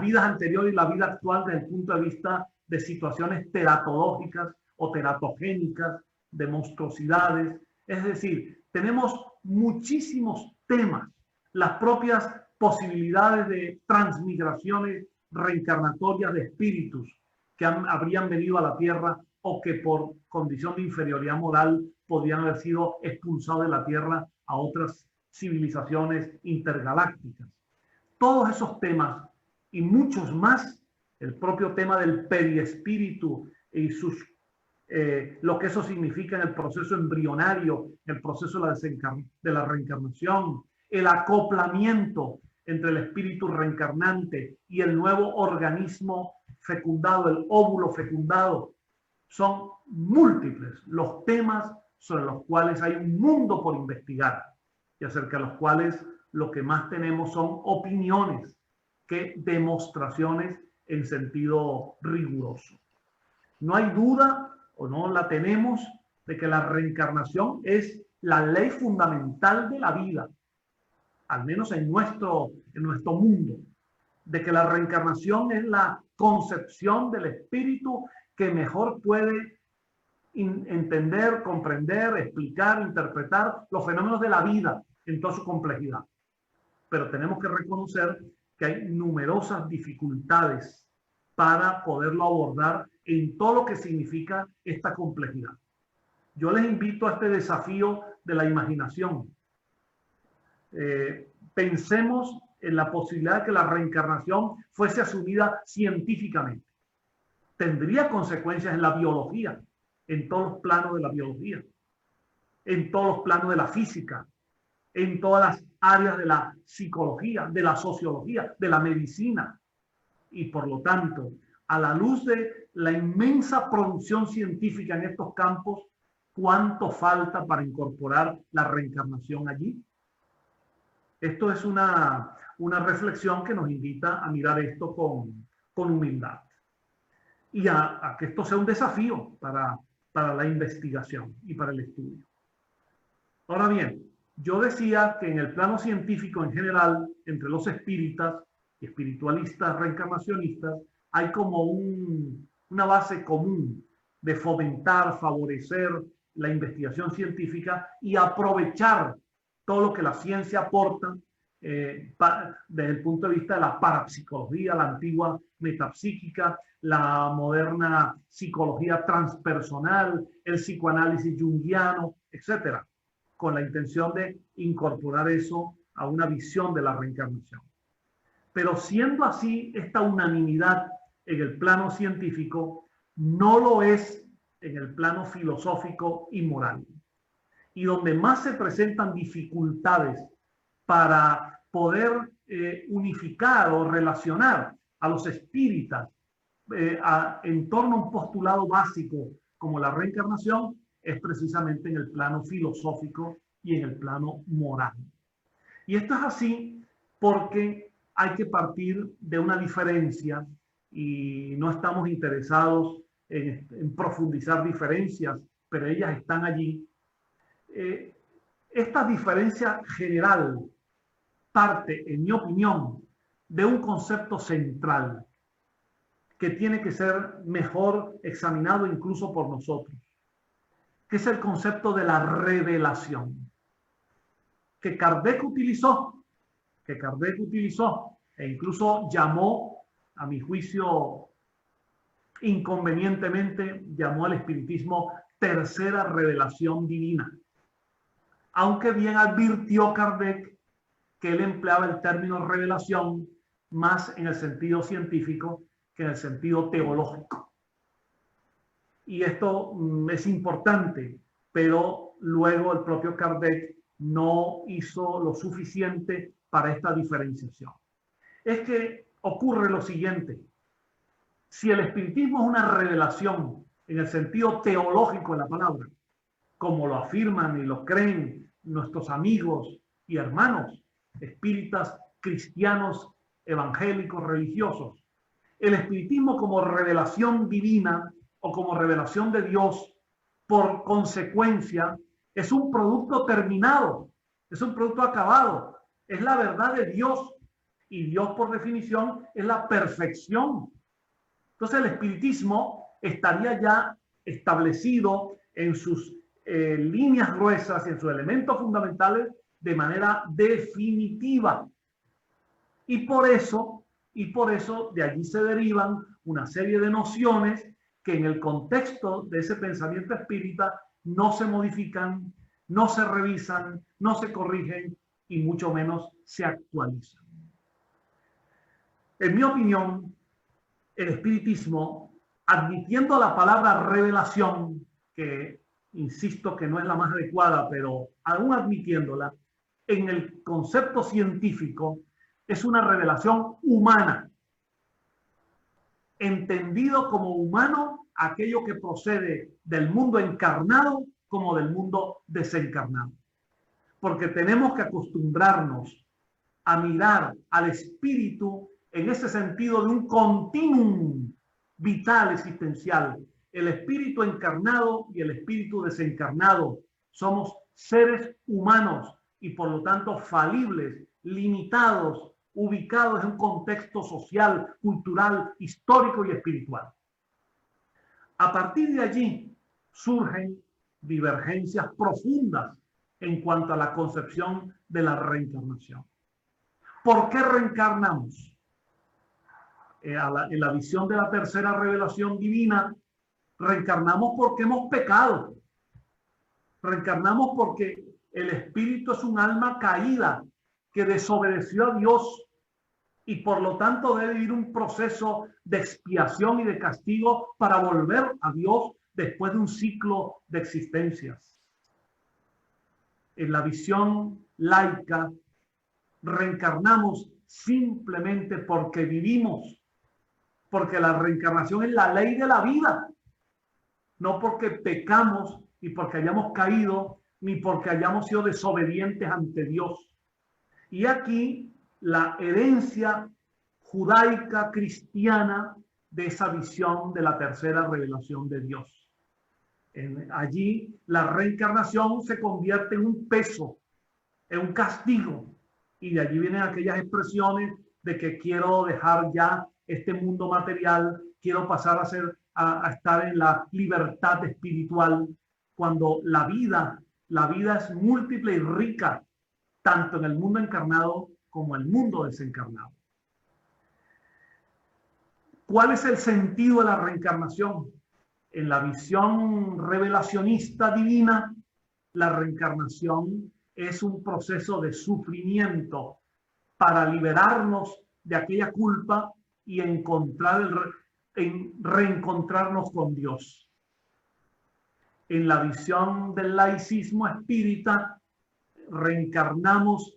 vidas anteriores y la vida actual desde el punto de vista de situaciones teratológicas o teratogénicas, de monstruosidades. Es decir, tenemos muchísimos temas, las propias posibilidades de transmigraciones reencarnatorias de espíritus que habrían venido a la Tierra o que por condición de inferioridad moral podrían haber sido expulsados de la Tierra a otras civilizaciones intergalácticas. Todos esos temas y muchos más, el propio tema del periespíritu y lo que eso significa en el proceso embrionario, el proceso de la reencarnación, el acoplamiento entre el espíritu reencarnante y el nuevo organismo fecundado, el óvulo fecundado. Son múltiples los temas sobre los cuales hay un mundo por investigar y acerca de los cuales lo que más tenemos son opiniones que demostraciones en sentido riguroso. No hay duda, o no la tenemos, de que la reencarnación es la ley fundamental de la vida, al menos en nuestro mundo, de que la reencarnación es la concepción del espíritu que mejor puede entender, comprender, explicar, interpretar los fenómenos de la vida en toda su complejidad. Pero tenemos que reconocer que hay numerosas dificultades para poderlo abordar en todo lo que significa esta complejidad. Yo les invito a este desafío de la imaginación. Pensemos en la posibilidad de que la reencarnación fuese asumida científicamente. Tendría consecuencias en la biología, en todos los planos de la biología, en todos los planos de la física, en todas las áreas de la psicología, de la sociología, de la medicina. Y por lo tanto, a la luz de la inmensa producción científica en estos campos, ¿cuánto falta para incorporar la reencarnación allí? Esto es una reflexión que nos invita a mirar esto con humildad y a que esto sea un desafío para la investigación y para el estudio. Ahora bien, yo decía que en el plano científico en general, entre los espíritas y espiritualistas reencarnacionistas, hay como una base común de fomentar, favorecer la investigación científica y aprovechar todo lo que la ciencia aporta desde el punto de vista de la parapsicología, la antigua metapsíquica, la moderna psicología transpersonal, el psicoanálisis junguiano, etcétera, con la intención de incorporar eso a una visión de la reencarnación. Pero siendo así, esta unanimidad en el plano científico no lo es en el plano filosófico y moral. Y donde más se presentan dificultades para poder unificar o relacionar a los espíritas en torno a un postulado básico como la reencarnación, es precisamente en el plano filosófico y en el plano moral. Y esto es así porque hay que partir de una diferencia y no estamos interesados en profundizar diferencias, pero ellas están allí. Esta diferencia general parte, en mi opinión, de un concepto central que tiene que ser mejor examinado incluso por nosotros, que es el concepto de la revelación, que Kardec utilizó e incluso llamó, a mi juicio, inconvenientemente, llamó al espiritismo tercera revelación divina. Aunque bien advirtió Kardec que él empleaba el término revelación más en el sentido científico que en el sentido teológico. Y esto es importante, pero luego el propio Kardec no hizo lo suficiente para esta diferenciación. Es que ocurre lo siguiente: si el espiritismo es una revelación en el sentido teológico de la palabra, como lo afirman y lo creen nuestros amigos y hermanos espíritas, cristianos, evangélicos, religiosos. El espiritismo como revelación divina o como revelación de Dios, por consecuencia, es un producto terminado, es un producto acabado, es la verdad de Dios, y Dios por definición es la perfección. Entonces el espiritismo estaría ya establecido en sus líneas gruesas y en sus elementos fundamentales de manera definitiva. Y por eso de allí se derivan una serie de nociones que en el contexto de ese pensamiento espírita no se modifican, no se revisan, no se corrigen y mucho menos se actualizan. En mi opinión, el espiritismo, admitiendo la palabra revelación, que insisto que no es la más adecuada, pero aún admitiéndola, en el concepto científico es una revelación humana, entendido como humano aquello que procede del mundo encarnado como del mundo desencarnado. Porque tenemos que acostumbrarnos a mirar al espíritu en ese sentido de un continuum vital existencial. El espíritu encarnado y el espíritu desencarnado somos seres humanos y por lo tanto falibles, limitados, ubicados en un contexto social, cultural, histórico y espiritual. A partir de allí surgen divergencias profundas en cuanto a la concepción de la reencarnación. ¿Por qué reencarnamos? En la visión de la tercera revelación divina, reencarnamos porque hemos pecado. Reencarnamos porque el espíritu es un alma caída que desobedeció a Dios y por lo tanto debe vivir un proceso de expiación y de castigo para volver a Dios después de un ciclo de existencias. En la visión laica, reencarnamos simplemente porque vivimos, porque la reencarnación es la ley de la vida, no porque pecamos y porque hayamos caído, ni porque hayamos sido desobedientes ante Dios. Y aquí la herencia judaica cristiana de esa visión de la tercera revelación de Dios. Allí la reencarnación se convierte en un peso, en un castigo, y de allí vienen aquellas expresiones de que quiero dejar ya este mundo material, quiero pasar a estar en la libertad espiritual, cuando la vida es múltiple y rica, tanto en el mundo encarnado como en el mundo desencarnado. ¿Cuál es el sentido de la reencarnación? En la visión revelacionista divina, la reencarnación es un proceso de sufrimiento para liberarnos de aquella culpa y reencontrarnos con Dios. En la visión del laicismo espírita, reencarnamos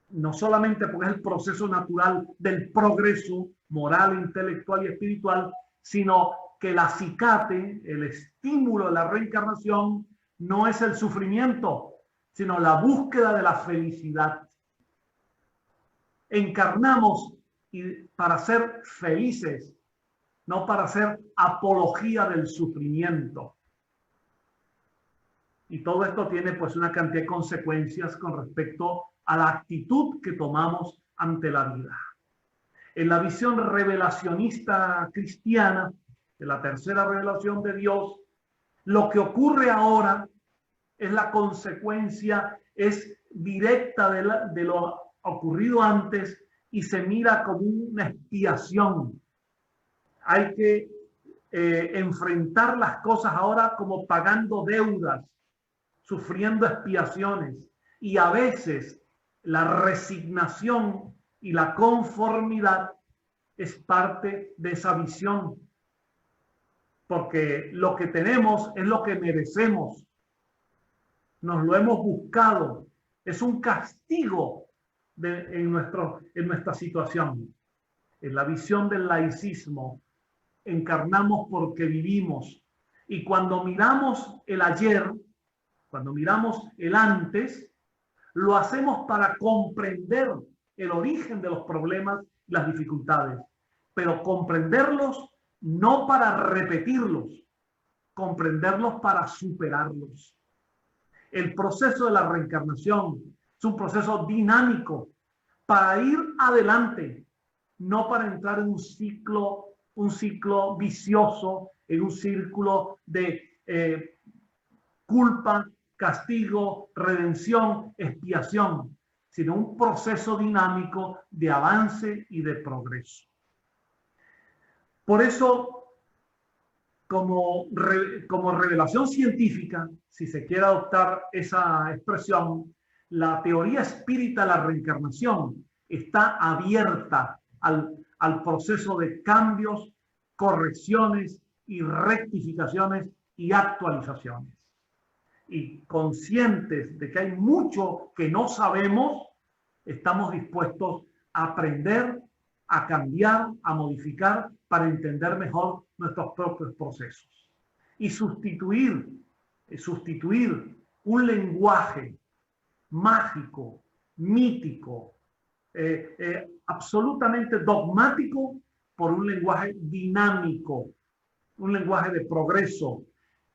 no solamente porque es el proceso natural del progreso moral, intelectual y espiritual, sino que el acicate, el estímulo de la reencarnación, no es el sufrimiento, sino la búsqueda de la felicidad. Encarnamos para ser felices, no para hacer apología del sufrimiento. Y todo esto tiene pues una cantidad de consecuencias con respecto a la actitud que tomamos ante la vida. En la visión revelacionista cristiana, de la tercera revelación de Dios, lo que ocurre ahora es la consecuencia, es directa de lo ocurrido antes y se mira como una expiación. Hay que enfrentar las cosas ahora como pagando deudas, sufriendo expiaciones, y a veces la resignación y la conformidad es parte de esa visión, porque lo que tenemos es lo que merecemos, nos lo hemos buscado, es un castigo en nuestra situación. En la visión del laicismo, encarnamos porque vivimos, y cuando miramos el ayer, cuando miramos el antes, lo hacemos para comprender el origen de los problemas y las dificultades, pero comprenderlos no para repetirlos, comprenderlos para superarlos. El proceso de la reencarnación es un proceso dinámico para ir adelante, no para entrar en un ciclo vicioso, en un círculo de culpa, castigo, redención, expiación, sino un proceso dinámico de avance y de progreso. Por eso, como revelación científica, si se quiere adoptar esa expresión, la teoría espírita de la reencarnación está abierta al proceso de cambios, correcciones y rectificaciones y actualizaciones. Y conscientes de que hay mucho que no sabemos, estamos dispuestos a aprender, a cambiar, a modificar para entender mejor nuestros propios procesos. Y sustituir un lenguaje mágico, mítico, absolutamente dogmático por un lenguaje dinámico, un lenguaje de progreso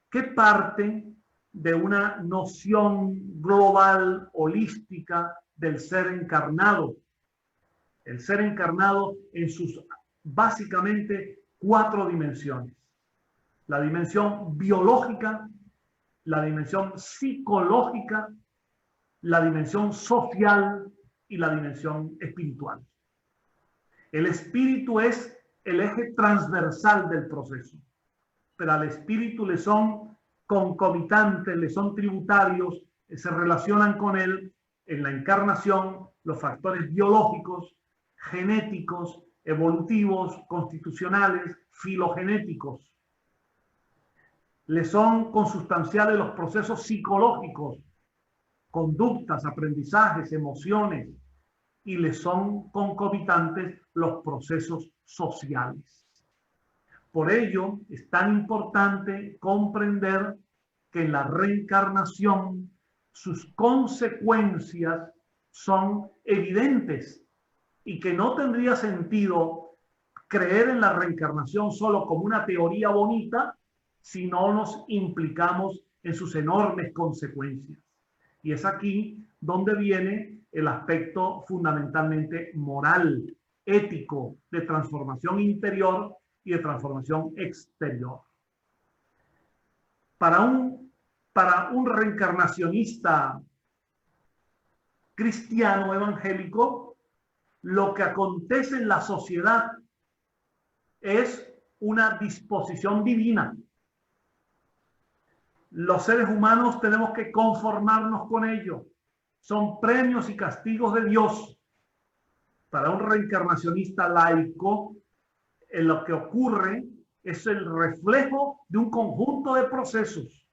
que parte de una noción global, holística del ser encarnado. El ser encarnado en sus básicamente 4 dimensiones. La dimensión biológica, la dimensión psicológica, la dimensión social y la dimensión espiritual. El espíritu es el eje transversal del proceso, pero al espíritu le son concomitantes, le son tributarios, se relacionan con él en la encarnación los factores biológicos, genéticos, evolutivos, constitucionales, filogenéticos. Le son consustanciales los procesos psicológicos, conductas, aprendizajes, emociones, y le son concomitantes los procesos sociales. Por ello, es tan importante comprender que en la reencarnación sus consecuencias son evidentes y que no tendría sentido creer en la reencarnación solo como una teoría bonita si no nos implicamos en sus enormes consecuencias. Y es aquí donde viene el aspecto fundamentalmente moral, ético, de transformación interior y de transformación exterior. Para un reencarnacionista cristiano evangélico, lo que acontece en la sociedad es una disposición divina. Los seres humanos tenemos que conformarnos con ello. Son premios y castigos de Dios. Para un reencarnacionista laico, lo que ocurre es el reflejo de un conjunto de procesos.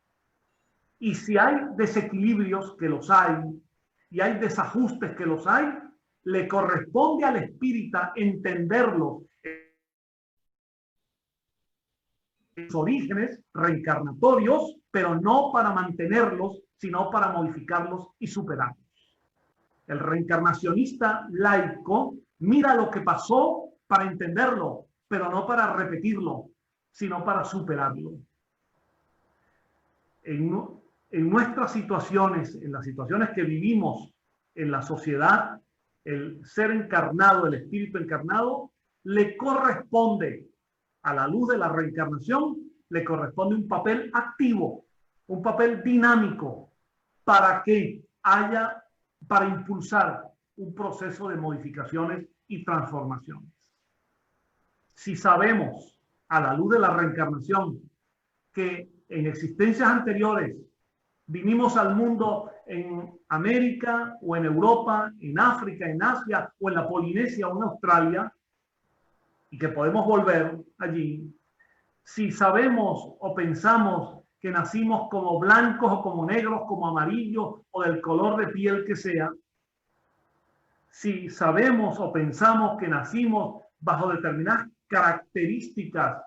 Y si hay desequilibrios, que los hay, y hay desajustes, que los hay, le corresponde al espírita entenderlos en sus orígenes reencarnatorios, pero no para mantenerlos, sino para modificarlos y superarlos. El reencarnacionista laico mira lo que pasó para entenderlo, pero no para repetirlo, sino para superarlo. En nuestras situaciones, en las situaciones que vivimos en la sociedad, el ser encarnado, el espíritu encarnado, le corresponde, a la luz de la reencarnación, le corresponde un papel activo, un papel dinámico, para impulsar un proceso de modificaciones y transformaciones. Si sabemos, a la luz de la reencarnación, que en existencias anteriores vinimos al mundo en América o en Europa, en África, en Asia o en la Polinesia o en Australia, y que podemos volver allí, si sabemos o pensamos que nacimos como blancos o como negros, como amarillos o del color de piel que sea, si sabemos o pensamos que nacimos bajo determinadas características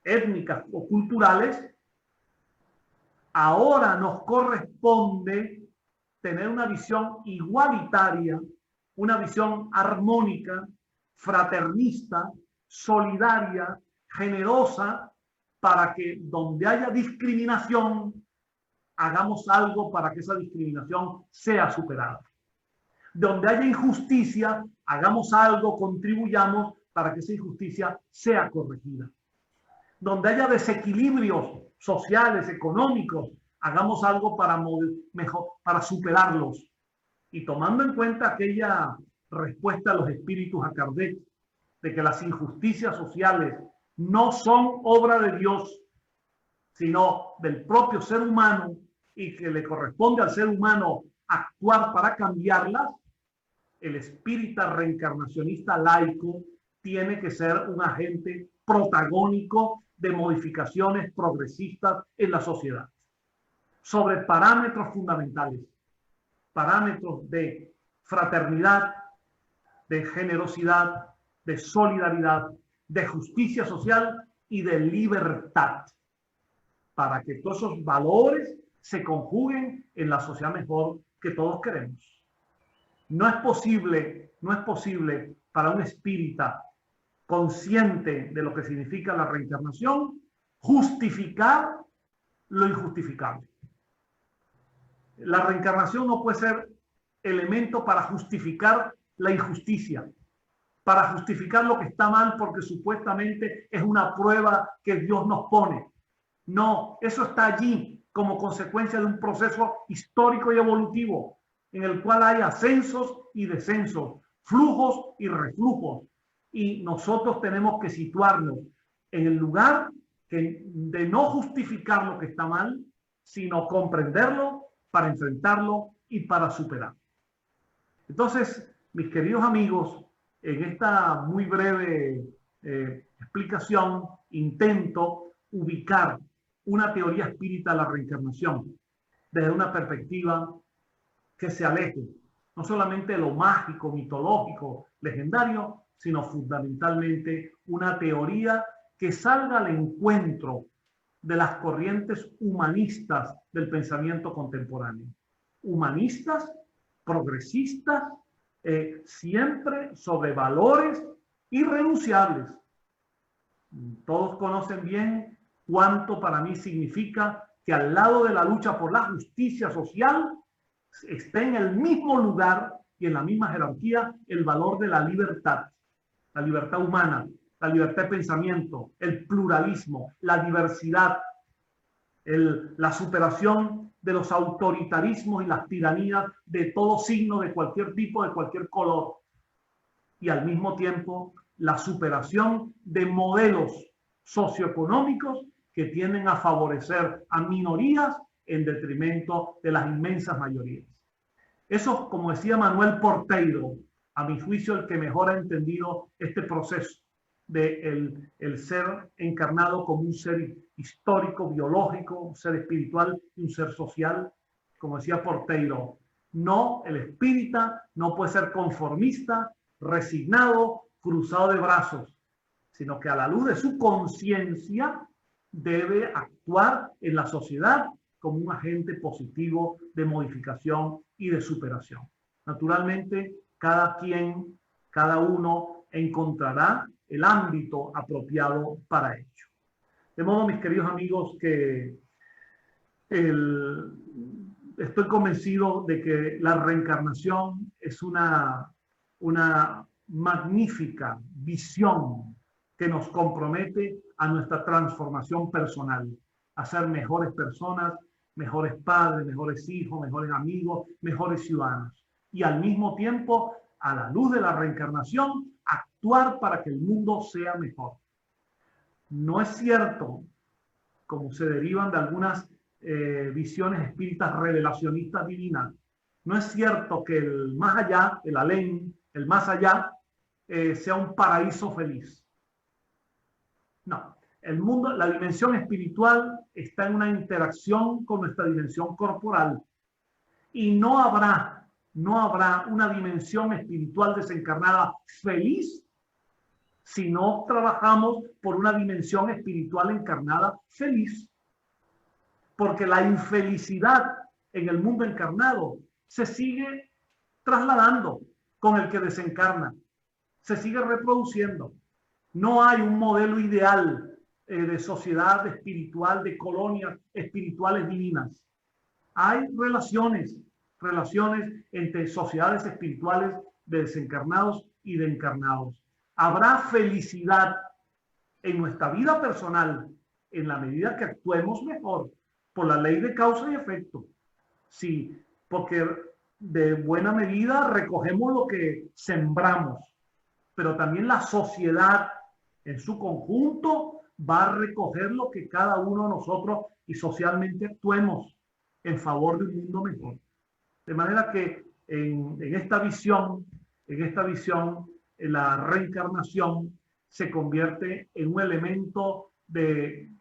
étnicas o culturales, Ahora nos corresponde tener una visión igualitaria, una visión armónica, fraternista, solidaria, generosa, para que donde haya discriminación, hagamos algo para que esa discriminación sea superada. Donde haya injusticia, hagamos algo, contribuyamos para que esa injusticia sea corregida. Donde haya desequilibrios sociales, económicos, hagamos algo para superarlos. Y tomando en cuenta aquella respuesta a los espíritus a Kardec, de que las injusticias sociales no son obra de Dios, sino del propio ser humano, y que le corresponde al ser humano actuar para cambiarlas, el espírita reencarnacionista laico tiene que ser un agente protagónico de modificaciones progresistas en la sociedad, sobre parámetros fundamentales, parámetros de fraternidad, de generosidad, de solidaridad, de justicia social y de libertad, para que todos esos valores se conjuguen en la sociedad mejor que todos queremos. No es posible para un espírita consciente de lo que significa la reencarnación justificar lo injustificable. La reencarnación no puede ser elemento para justificar la injusticia, para justificar lo que está mal porque supuestamente es una prueba que Dios nos pone. No, eso está allí como consecuencia de un proceso histórico y evolutivo en el cual hay ascensos y descensos, flujos y reflujos. Y nosotros tenemos que situarnos en el lugar de no justificar lo que está mal, sino comprenderlo para enfrentarlo y para superarlo. Entonces, mis queridos amigos, en esta muy breve explicación, intento ubicar una teoría espírita de la reencarnación desde una perspectiva que se aleje no solamente de lo mágico, mitológico, legendario, sino fundamentalmente una teoría que salga al encuentro de las corrientes humanistas del pensamiento contemporáneo. Humanistas, progresistas, siempre sobre valores irrenunciables. Todos conocen bien cuánto para mí significa que al lado de la lucha por la justicia social esté en el mismo lugar y en la misma jerarquía el valor de la libertad humana, la libertad de pensamiento, el pluralismo, la diversidad, la superación de los autoritarismos y las tiranías de todo signo, de cualquier tipo, de cualquier color, y al mismo tiempo la superación de modelos socioeconómicos que tienden a favorecer a minorías en detrimento de las inmensas mayorías. Eso, como decía Manuel Porteiro, a mi juicio el que mejor ha entendido este proceso de el ser encarnado como un ser histórico, biológico, un ser espiritual y un ser social. Como decía Porteiro, no, el espírita no puede ser conformista, resignado, cruzado de brazos, sino que a la luz de su conciencia debe actuar en la sociedad como un agente positivo de modificación y de superación. Naturalmente, cada uno encontrará el ámbito apropiado para ello. De modo, mis queridos amigos, que estoy convencido de que la reencarnación es una magnífica visión que nos compromete a nuestra transformación personal, a ser mejores personas, mejores padres, mejores hijos, mejores amigos, mejores ciudadanos. Y al mismo tiempo, a la luz de la reencarnación, actuar para que el mundo sea mejor. No es cierto, como se derivan de algunas visiones espíritas revelacionistas divinas, no es cierto que el más allá, el alén, el más allá, sea un paraíso feliz. No, el mundo, la dimensión espiritual está en una interacción con nuestra dimensión corporal y no habrá una dimensión espiritual desencarnada feliz si no trabajamos por una dimensión espiritual encarnada feliz. porque la infelicidad en el mundo encarnado se sigue trasladando con el que desencarna, se sigue reproduciendo. No hay un modelo ideal de sociedad espiritual, de colonias espirituales divinas. Hay relaciones entre sociedades espirituales de desencarnados y de encarnados. Habrá felicidad en nuestra vida personal en la medida que actuemos mejor por la ley de causa y efecto. Sí, porque de buena medida recogemos lo que sembramos, pero también la sociedad en su conjunto va a recoger lo que cada uno de nosotros y socialmente actuemos en favor de un mundo mejor. De manera que en esta visión, la reencarnación se convierte en un elemento de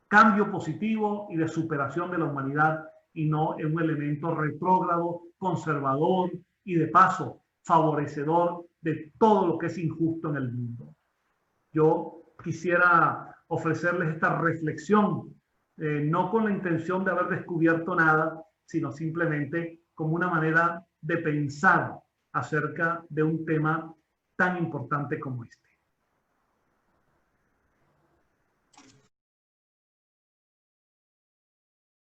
cambio positivo y de superación de la humanidad, y no en un elemento retrógrado, conservador y de paso favorecedor de todo lo que es injusto en el mundo. Yo quisiera ofrecerles esta reflexión, no con la intención de haber descubierto nada, sino simplemente como una manera de pensar acerca de un tema tan importante como este.